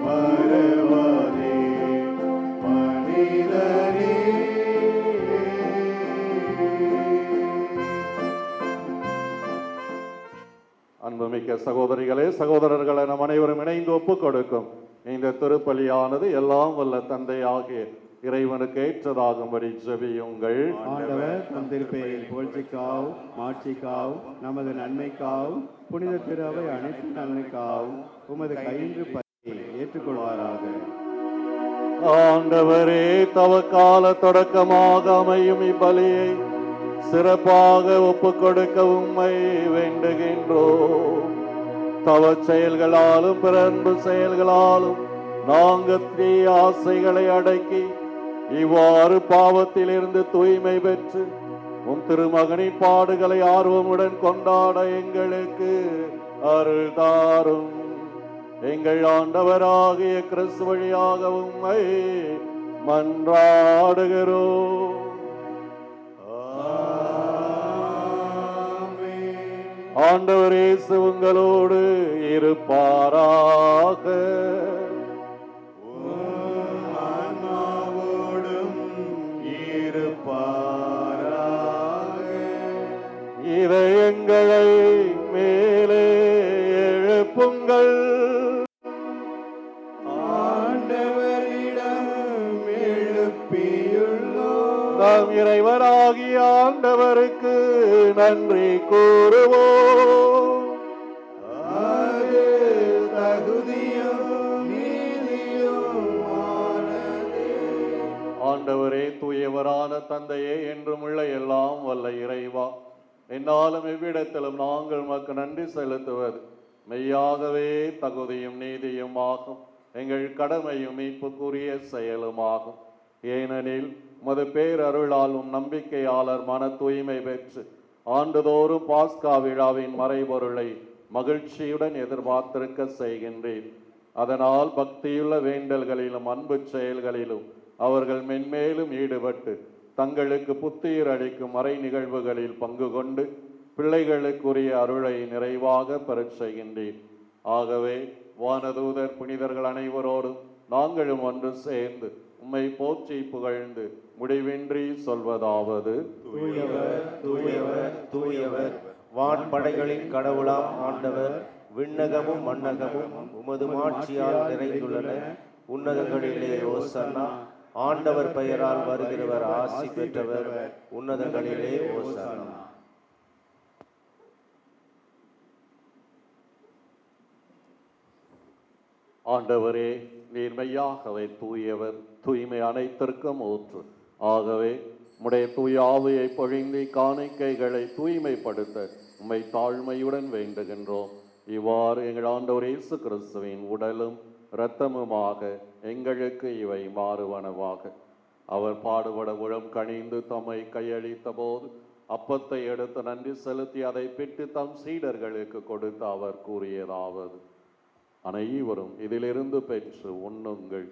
மறவாதே மனிதரே. அன்புமிக்க சகோதரிகளே, சகோதரர்களை நம் அனைவரும் இணைந்து ஒப்புக் கொடுக்கும் இந்த திருப்பலியானது எல்லாம் வல்ல தந்தையாகிய இறைவனுக்கு ஏற்றதாகும்படி ஜெபியுங்கள். ஆண்டவர் நம் திருப்பெயரில் புகழ்ச்சிக்காவும் மாட்சிக்காவும் நமது நன்மைக்காவும் புனித திருவை அனைத்து நன்மைக்காவும் உமது கையின்று பற்றி ஏற்றுக்கொள்வாராக. ஆண்டவரே, தவக்கால தொடக்கமாக அமையும் இப்பலியை சிறப்பாக ஒப்புக் கொடுக்க உம்மை வேண்டுகின்றோம். தவ செயல்களாலும் பிறன்பு செயல்களாலும் நாங்கள் தீய ஆசைகளை அடக்கி இவ்வாறு பாவத்தில் இருந்து தூய்மை பெற்று உம் திருமகனின் பாடுகளை ஆர்வமுடன் கொண்டாட எங்களுக்கு அருள் தாரும். எங்கள் ஆண்டவராகிய கிறிஸ்து வழியாக உம்மை மன்றாடுகிறோம். ஆண்டவர் இயேசு உங்களோடு இருப்பாராக. ஆன்மாவோடும் இருப்பாராக. இதயங்களை மேலே எழுப்புங்கள். ஆண்டவரிடம் எழுப்பியுள்ளோம். நாம் இறைவராகிய ஆண்டவருக்கு நன்றி கூறுவோம். அது தகுதியும் நீதியுமானதே. ஆண்டவரே, தூயவரான தந்தையே, என்றும் உள்ள எல்லாம் வல்ல இறைவா, என்னாலும் எவ்விடத்திலும் நாங்கள் உமக்கு நன்றி செலுத்துவது மெய்யாகவே தகுதியும் நீதியும் ஆகும். எங்கள் கடமையும் மீட்புக்குரிய செயலுமாகும். ஏனெனில் உமது பேரருளாலும் நம்பிக்கையாளர் மன தூய்மை பெற்று ஆண்டுதோறும் பாஸ்கா விழாவின் மறைபொருளை மகிழ்ச்சியுடன் எதிர்பார்த்திருக்க செய்கின்றேன். அதனால் பக்தியுள்ள வேண்டல்களிலும் அன்பு செயல்களிலும் அவர்கள் மென்மேலும் ஈடுபட்டு தங்களுக்கு புத்துயிர் அளிக்கும் மறை நிகழ்வுகளில் பங்கு கொண்டு பிள்ளைகளுக்குரிய அருளை நிறைவாக பெறச் செய்கின்றேன். ஆகவே வானதூதர் புனிதர்கள் அனைவரோடும் நாங்களும் ஒன்று சேர்ந்து உம்மை போற்றி புகழ்ந்து முடிவின்றி சொல்வதாவது: தூயவர் தூயவர் தூயவர், வான்படைகளின் கடவுளாம் ஆண்டவர், விண்ணகமும் மண்ணகமும் உமது மாட்சியால் நிறைந்துள்ளன. உன்னதங்களிலே ஓசன்னா. ஆண்டவர் பெயரால் வருகிறவர் ஆசி பெற்றவர். உன்னதங்களிலே ஓசன்னா. ஆண்டவரே, நீர் மெய்யாகவே தூயவர், தூய்மை அனைத்திற்கும் ஊற்று. ஆகவே உம்முடைய தூய ஆவியை பொழிந்து காணிக்கைகளை தூய்மைப்படுத்த உம்மை தாழ்மையுடன் வேண்டுகின்றோம். இவ்வாறு எங்கள் ஆண்டவர் இயேசு கிறிஸ்துவின் உடலும் இரத்தமுமாக எங்களுக்கு இவை மாறுவனவாக. அவர் பாடுபட உளம் கனிந்து தம்மை கையளித்த போது அப்பத்தை எடுத்து நன்றி செலுத்தி அதை பிட்டு தம் சீடர்களுக்கு கொடுத்து அவர் கூறியதாவது: அனைவரும் இதிலிருந்து பெற்று உண்ணுங்கள்,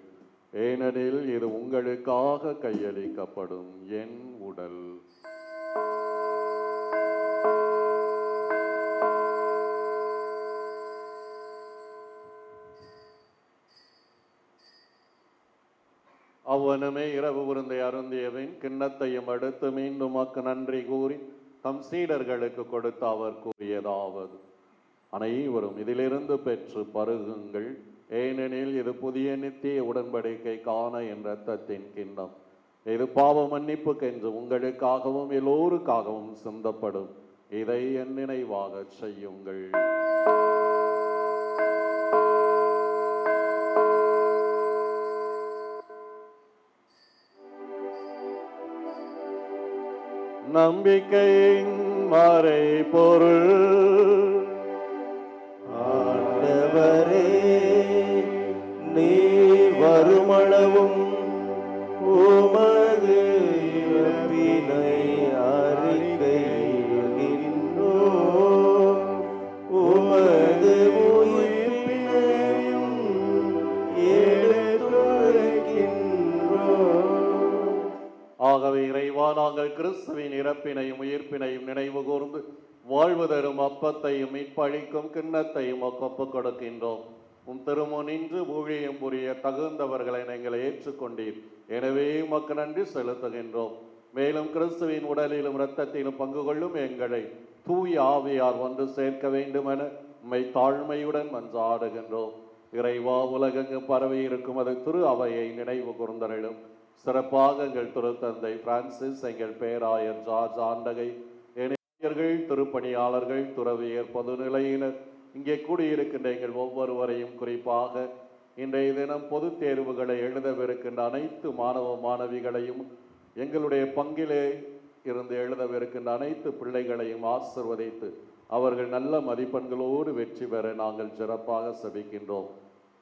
ஏனெனில் இது உங்களுக்காக கையளிக்கப்படும் என் உடல். அவ்வனமே இரவு விருந்தை அருந்தியபின் கிண்ணத்தையும் எடுத்து மீண்டும் மக்கு நன்றி கூறி தம் சீடர்களுக்கு கொடுத்து அவர் கூறியதாவது: அனைவரும் இதிலிருந்து பெற்று பருகுங்கள், ஏனெனில் இது புதிய நித்திய உடன்படிக்கைக்கான என் இரத்தத்தின் கிண்ணம். இது பாவ மன்னிப்புக்கென்று உங்களுக்காகவும் எல்லோருக்காகவும் சிந்தப்படும். இதை என் நினைவாக செய்யுங்கள். நம்பிக்கையின் மறைபொருள். ஆண்டவரே, நீ வருமளவும் உமது ஆகவே இறைவா, நாங்கள் கிறிஸ்துவின் இறப்பினையும் உயிர்ப்பினையும் நினைவு கூர்ந்து வாழ்வு தரும் அப்பத்தையும் மீட்பளிக்கும் கிண்ணத்தையும் ஒப்புக் கொடுக்கின்றோம். உம் திருமுன் நின்று ஊழியம் புரிய தகுந்தவர்களை நீங்கள் ஏற்றுக்கொண்டீர். எனவே உமக்கு நன்றி செலுத்துகின்றோம். மேலும் கிறிஸ்துவின் உடலிலும் இரத்தத்திலும் பங்கு கொள்ளும் எங்களை தூய ஆவியார் வந்து சேர்க்க வேண்டுமென உம்மை தாழ்மையுடன் மன்றாடுகின்றோம். இறைவா, உலகெங்கும் பரவி இருக்கும் அது திரு அவையை நினைவு கூர்ந்தருளும். சிறப்பாக எங்கள் திருத்தந்தை பிரான்சிஸ், எங்கள் பேராயர் ஜார்ஜ் ஆண்டகை, இணையர்கள், திருப்பணியாளர்கள், துறவியர், பொதுநிலையினர், இங்கே கூடியிருக்கின்ற எங்கள் ஒவ்வொருவரையும், குறிப்பாக இன்றைய தினம் பொதுத் தேர்வுகளை எழுதவிருக்கின்ற அனைத்து மாணவ மாணவிகளையும், எங்களுடைய பங்கிலே இருந்து எழுதவிருக்கின்ற அனைத்து பிள்ளைகளையும் ஆசிர்வதித்து அவர்கள் நல்ல மதிப்பெண்களோடு வெற்றி பெற நாங்கள் சிறப்பாக செபிக்கின்றோம்.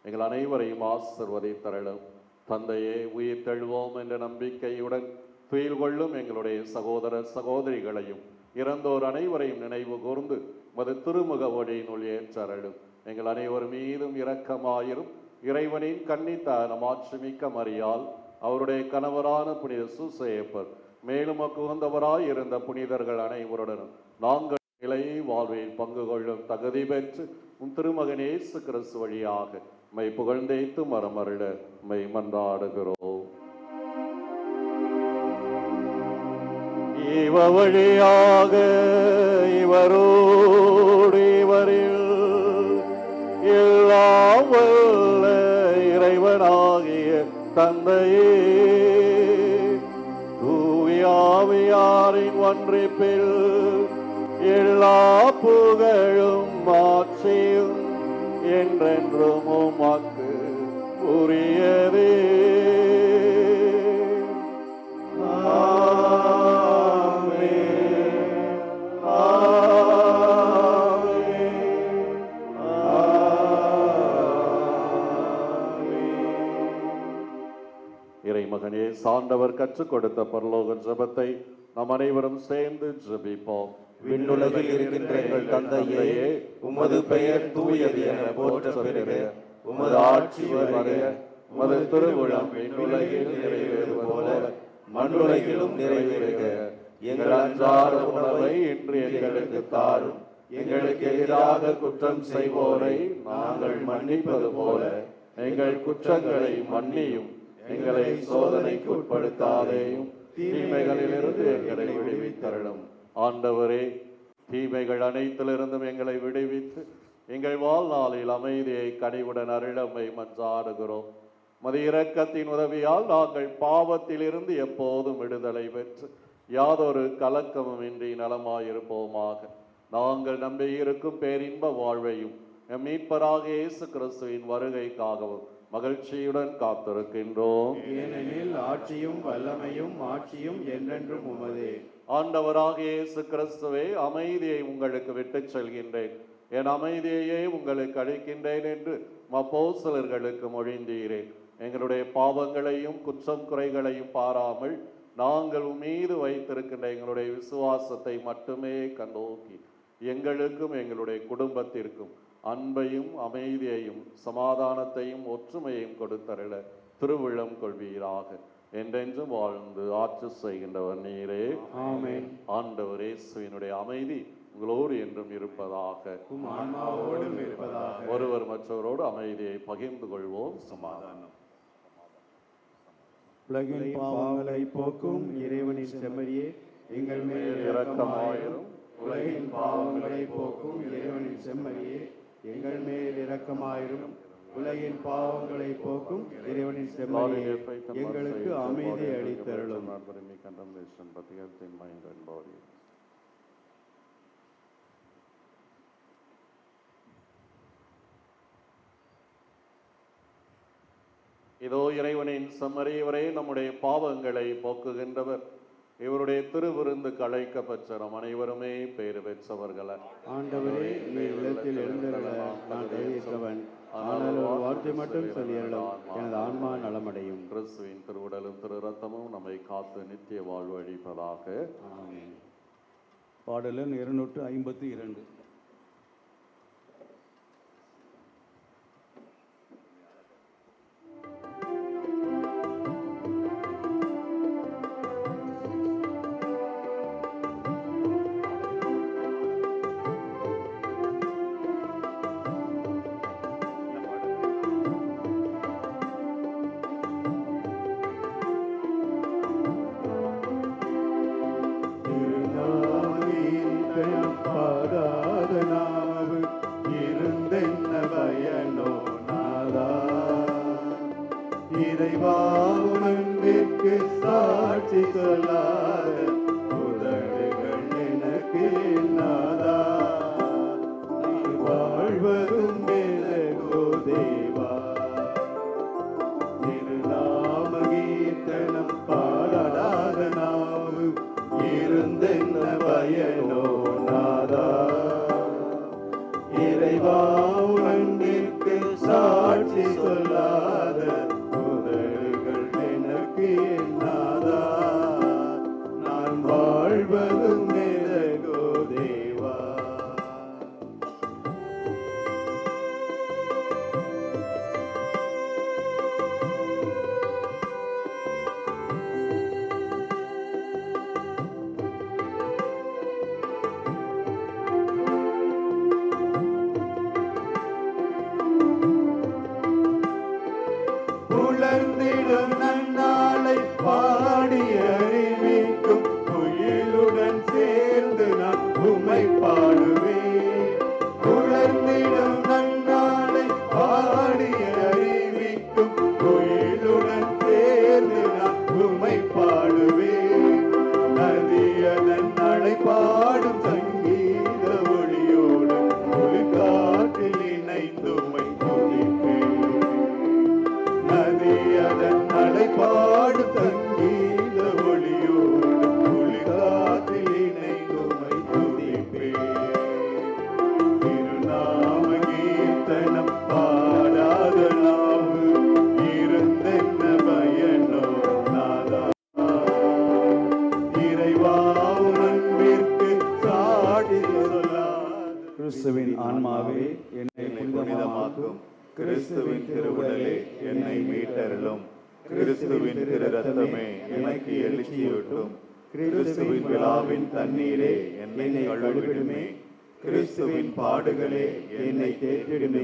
எங்கள் அனைவரையும் ஆசிர்வதித்தருளும். தந்தையே, உயிர் தெழுவோம் என்ற நம்பிக்கையுடன் துயில் கொள்ளும் எங்களுடைய சகோதர சகோதரிகளையும் இறந்தோர் அனைவரையும் நினைவு கூர்ந்து மது திருமுக ஒளியினுள் ஏற்றருளும். எங்கள் அனைவர் மீதும் இரக்கமாயிரும். இறைவனின் கன்னித்தான மாட்சிமிக்க மரியாள், அவருடைய கணவரான புனித சூசையப்பர், மேலும் உகந்தவராய் இருந்த புனிதர்கள் அனைவருடனும் நாங்கள் நிலை வாழ்வில் பங்கு கொள்ளும் தகுதி பெற்று உம் திருமகன் இயேசு கிறிஸ்து வழியாக மை புகழ்ந்தேத்து மரமருள மை மன்றாடுகிறோம். இவ வழியாக இவரோடு இவரில் எல்லாம் வல்ல இறைவனாகிய தந்தையே, தூயாவியாரின் ஒன்றிப்பில் எல்லா புகழும் மாட்சியும் என்றென்றும் உமக்கு உரியதே. இறைமகனே, சாண்டவர் கற்றுக் கொடுத்த பரலோக ஜெபத்தை நாம் அனைவரும் சேர்ந்து ஜெபிப்போம். விண்ணுலகில் இருக்கின்ற எங்கள் தந்தையே, உமது பெயர் தூயது என போற்ற பெறுக. உமது ஆட்சி வருக. உமது திருவுளம் விண்ணுலகில் நிறைவேறுவது போல மண்ணுலகிலும் நிறைவேறுக. எங்கள் அன்றாட உணவை இன்று எங்களுக்கு தாரும். எங்களுக்கு எதிராக குற்றம் செய்வோரை நாங்கள் மன்னிப்பது போல எங்கள் குற்றங்களை மன்னியும். எங்களை சோதனைக்கு உட்படுத்தாதேயும், தீமைகளிலிருந்து எங்களை விடுவித்தருளும். ஆண்டவரே, தீமைகள் அனைத்திலிருந்தும் எங்களை விடுவித்து எங்கள் வாழ்நாளில் அமைதியை கனிவுடன் அருளமை மன்றாடுகிறோம். மது இரக்கத்தின் உதவியால் நாங்கள் பாவத்திலிருந்து எப்போதும் விடுதலை பெற்று யாதொரு கலக்கமும் இன்றி நலமாயிருப்போமாக. நாங்கள் நம்பியிருக்கும் பேரின்ப வாழ்வையும் எம் மீட்பராக இயேசு கிறிஸ்துவின் வருகைக்காகவும் மகிழ்ச்சியுடன் காத்திருக்கின்றோம். ஏனெனில் ஆட்சியும் வல்லமையும் ஆட்சியும் என்றென்றும் உமதே. ஆண்டவராக இயேசு கிறிஸ்துவே, அமைதியை உங்களுக்கு விட்டுச் செல்கின்றேன், என் அமைதியையே உங்களுக்கு அளிக்கின்றேன் என்று அப்போஸ்தலர்களுக்கு மொழிந்தீரேன். எங்களுடைய பாவங்களையும் குற்றம் குறைகளையும் பாராமல் நாங்கள் மீது வைத்திருக்கின்ற எங்களுடைய விசுவாசத்தை மட்டுமே கண்டோக்கி எங்களுக்கும் எங்களுடைய குடும்பத்திற்கும் அன்பையும் அமைதியையும் சமாதானத்தையும் ஒற்றுமையையும் கொடுத்தருள திருவிழம் கொள்வீராக. என்றென்றும் வாழ்ந்து ஆட்சி செய்கின்றவர் நீரே. ஆமென். ஆண்டவர் இயேசுவினுடைய அமைதி உங்களோடு என்றும் இருப்பதாக. ஆன்மாவோடும் இருப்பதாக. ஒருவர் மற்றவரோடு அமைதியை பகிர்ந்து கொள்வோம். சமாதானம். உலகின் பாவங்களை போக்கும் இறைவனின் செம்மறியே, எங்கள் மேல் இரக்கமாயிரும். உலகின் பாவங்களை போக்கும் இறைவனின் செம்மறியே, எங்கள் மேல் இரக்கமாயிரும். உலகின் பாவங்களை போக்கும் இறைவனின் செம்மறியே, எங்களுக்கு அமைதி அளித்தருளும். இதோ இறைவனின் செம்மறியவரே, நம்முடைய பாவங்களை போக்குகின்றவர். இவருடைய திருவிருந்துக்கு அழைக்கப்பெற்ற நம் அனைவருமே பேறு பெற்றவர்கள. ஆண்டவரே, நீர் இல்லத்தில் எழுந்தருள நான் தகுதியற்றவன். ஆனால் ஒரு வார்த்தை மட்டும் சொல்லியருளும், எனது ஆன்மா நலமடையும். கிறிஸ்துவின் திருவுடலும் திரு ரத்தமும் நம்மை காத்து நித்திய வாழ்வு அளிப்பதாக. ஆமென். பாடலன் 252. பாடாத நாவு இருந்தென்ன பயனோ நாதா. இறைவா உன் அன்பிற்கு சாட்சி சொல்லாத உதடுகள் எனக்கு நாதா. நீ வாழ்வதும் மேலகோ தேவா. திருநாம கீர்த்தனம் பாடாத நாவு இருந்தென்ன பயனோ நாதா. இறைவா உன் அன்பிற்கு சாட்சி சொல்லாத உதடுகள் எனக்கு நாதா. நான் வாழ்வதும் மேலகோ தேவா. உலர்ந்திடும் நன்னாளை பாடி அறிவிக்கும் குயிலுடன் சேர்ந்து நான் உம்மை பாடுவேன். உலர்ந்திடும் நன்னாளை பாடி அறிவிக்கும் குயிலுடன் சேர்ந்து நான் உம்மை பாடுவேன். நதியதன் நடை பாடும் சங்கீத ஒளியோடு ஒளிக்காற்றில் இணைந்து உம்மை துதிப்பேன். நதியதன் நடை பாடும் சங்கீத ஒளியோடு ஒளிக்காற்றில் இணைந்து உம்மை துதிப்பேன். திருநாம கீர்த்தனம் பாடாத நாவு இருந்தென்ன பயனோ நாதா. இறைவா உன் அன்பிற்கு சாட்சி சொல்லாத கிறிஸ்துவின் ஆன்மாவே என்னை புனிதமாக்கும். கிறிஸ்துவின் திருவுடலே என்னை மீட்டருளும். கிறிஸ்துவின் திரு ரத்தமே எனக்கு எழுச்சியூட்டும். கிறிஸ்துவின் விழாவின் தண்ணீரே என்னை கழுவிடுமே. கிறிஸ்துவின் பாடுகளே என்னை தேற்றிடுமே.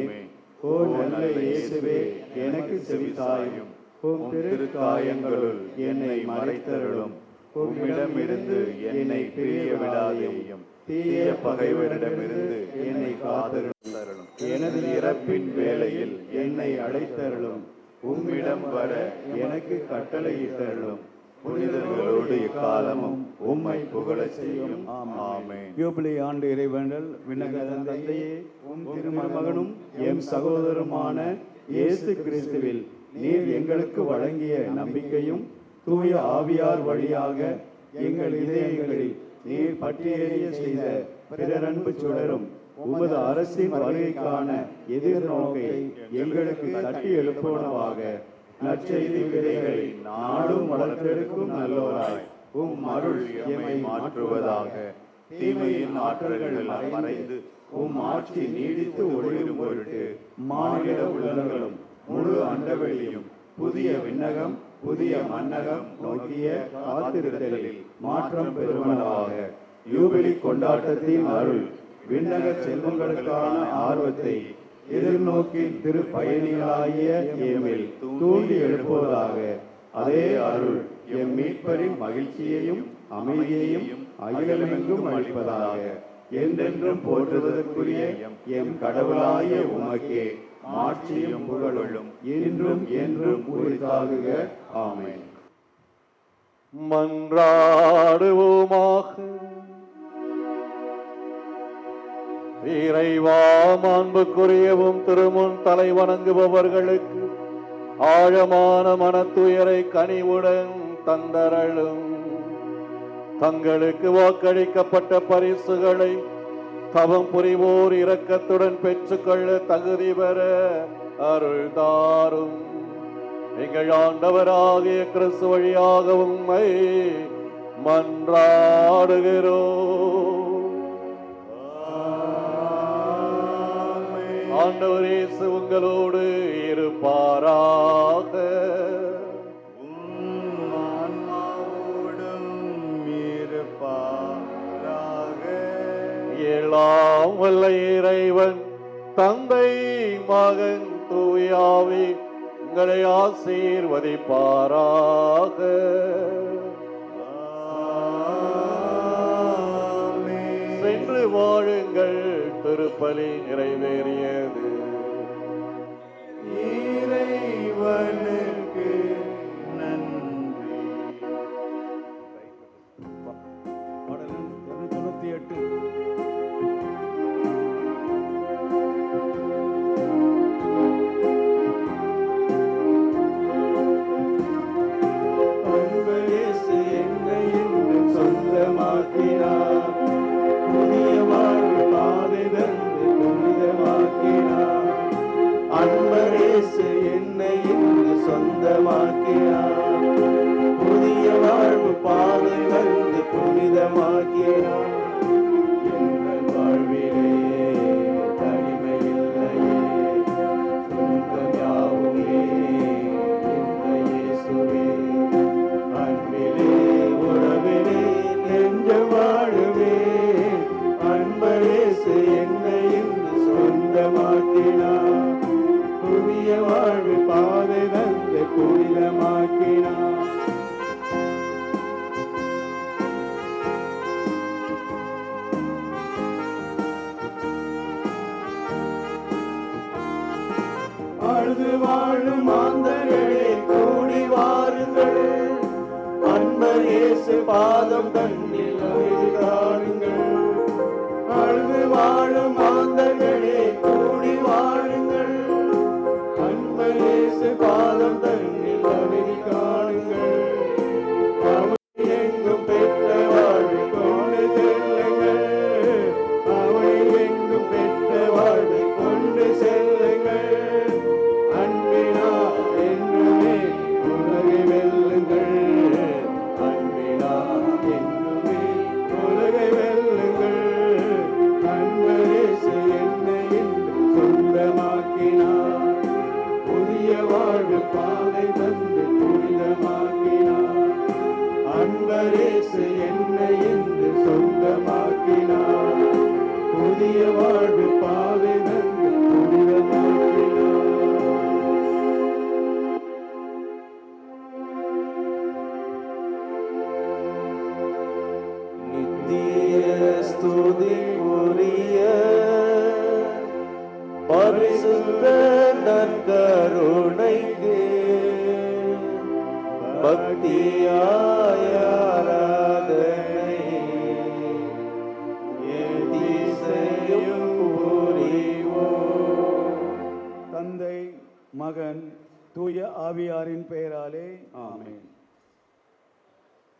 ஓ நல்ல இயேசுவே எனக்கு செவிசாயும். உம் திருக்காயங்களுள் என்னை மறைத்தருளும். உம்மிடமிருந்து என்னை பிரிய விடாதேயும். தீய பகைவரிடமிருந்து என்னை காத்தருளும். எனது இறப்பின் வேளையில் என்னை அழைத்தருளும். உம்மிடம் வர எனக்கு கட்டளையிட்டருளும். புனிதர்களோடு இக்காலமும் உம்மை புகழச் செய்யும். ஆமென். யூபிலி ஆண்டு இறைவேண்டல். விண்ணக தந்தையே, உம் திருமகனும் எம் சகோதரருமான இயேசு கிறிஸ்துவில் நீர் எங்களுக்கு வழங்கிய நம்பிக்கையும் தூய ஆவியார் வழியாக எங்கள் இதயங்களில் நீர் பற்றியறிய செய்த பிறரன்பு சுடரும் உமது அரசின் வருகைக்கான எதிர்நோக்கை எங்களுக்கு தட்டி எழுப்புவனவாக நற்செய்தி விதைகளை நாடும் வளர்த்தெடுக்கும் நல்லோராய் உம் அருள் எம்மை மாற்றுவதாக. தீமையின் ஆற்றல்கள் மறைந்து உம் ஆட்சி நீடித்து ஒளிரும் பொருட்டு மானிட உள்ளங்களும் முழு அண்டவெளியும் புதிய விண்ணகம் புதிய மன்னகம் நோக்கிய காத்திருத்தலில் மாற்றம் பெறுவனவாக. யூபிலி கொண்டாட்டத்தின் அருள் விண்ணக செல்வங்களுக்கான ஆர்வத்தை எதிர்நோக்கின் திருப்பயணிகளாகிய எம்மில் தூண்டி எழுப்புவதாக. அதே அருள் எம் மீட்பரின் மகிழ்ச்சியையும் அமைதியையும் அகிலமெங்கும் அளிப்பதாக. என்றென்றும் போற்றுவதற்குரிய எம் கடவுளாகிய உமக்கே மாட்சியும் புகழும் இன்றும் என்றும் உரித்தாகுக. ஆமென். மன்றாடுவோமாக. இறைவா, மாண்புக்குரியவும் திருமுன் தலை வணங்குபவர்களுக்கு ஆழமான மனத்துயரை கனிவுடன் தந்தரலும். தங்களுக்கு வாக்களிக்கப்பட்ட பரிசுகளை தவம் புரிவோர் இரக்கத்துடன் பெற்றுக்கொள்ள தகுதி பெற அருள் தாரும். எங்கள் ஆண்டவராகிய கிறிஸ்து வழியாக உம்மை மன்றாடுகிறோம். ஆண்டவர் இயேசு உங்களோடு இருப்பாராக. எல்லாம் வல்ல இறைவன் தந்தை மகன் தூயாவி உங்களை ஆசீர்வதிப்பாராக. என்று வாழுங்கள். திருப்பலி நிறைவேறியது. இறைவனுக்கு நன்றி. பாடல் 298. அன்பு இயேசு என்னை என்றும் சொந்தமாக்கினார். புதிய வாழ்வு பாதை தந்து புனிதமாக்கினார். அன்பு இயேசு என்னை என்று சொந்தமாக்கினார். புதிய வாழ்வு பாதை தந்து புனிதமாக்கினார். எங்கள் வாழ்விலே தனிமை இல்லையே, சொந்தம் யாவுமே இந்த இயேசுவே. அன்பிலே உறவிலே நெஞ்சம் வாழுமே. அன்பு இயேசு என்னை என்று சொந்தமாக்கினார். புதிய வாழ்வு பாதை தந்து புனிதமாக்கினார். அழுது வாழும் மாந்தர்களே கூடி வாருங்கள். அன்பர் இயேசு பாதம் தன்னில் அமைதி காணுங்கள். அழுது வாழும் மாந்தர்களே கூடி வாருங்கள். அன்பர் இயேசு பாதம் தன்னில் அமைதி காணுங்கள். அவனை எங்கும் பெற்ற வாழ்வை கொண்டு செல்லுங்கள். அவனை எங்கும் பெற்ற வாழ்வை கொண்டு செல்லுங்கள். அன்பினால் என்றுமே உலகை வெல்லுங்கள். அன்பினால் என்றுமே உலகை வெல்லுங்கள். அன்பர் இயேசு என்னை என்று சொந்தமாக்கினார். புதிய வாழ்வு பாதை தந்து புனிதமாக்கினார். அன்பர் இயேசு என்னை என்று சொந்தமாக்கினார். புதிய வாழ்வு பாதை தந்து புனிதமாக்கினார். நித்திய ஸ்துதிக்குரிய பரிசுத்த நற்கருணைக்கு பக்தியாய ஆராதனை எதிசையும் புரிவோம். தந்தை, மகன், தூய ஆவியாரின் பெயராலே ஆமென்.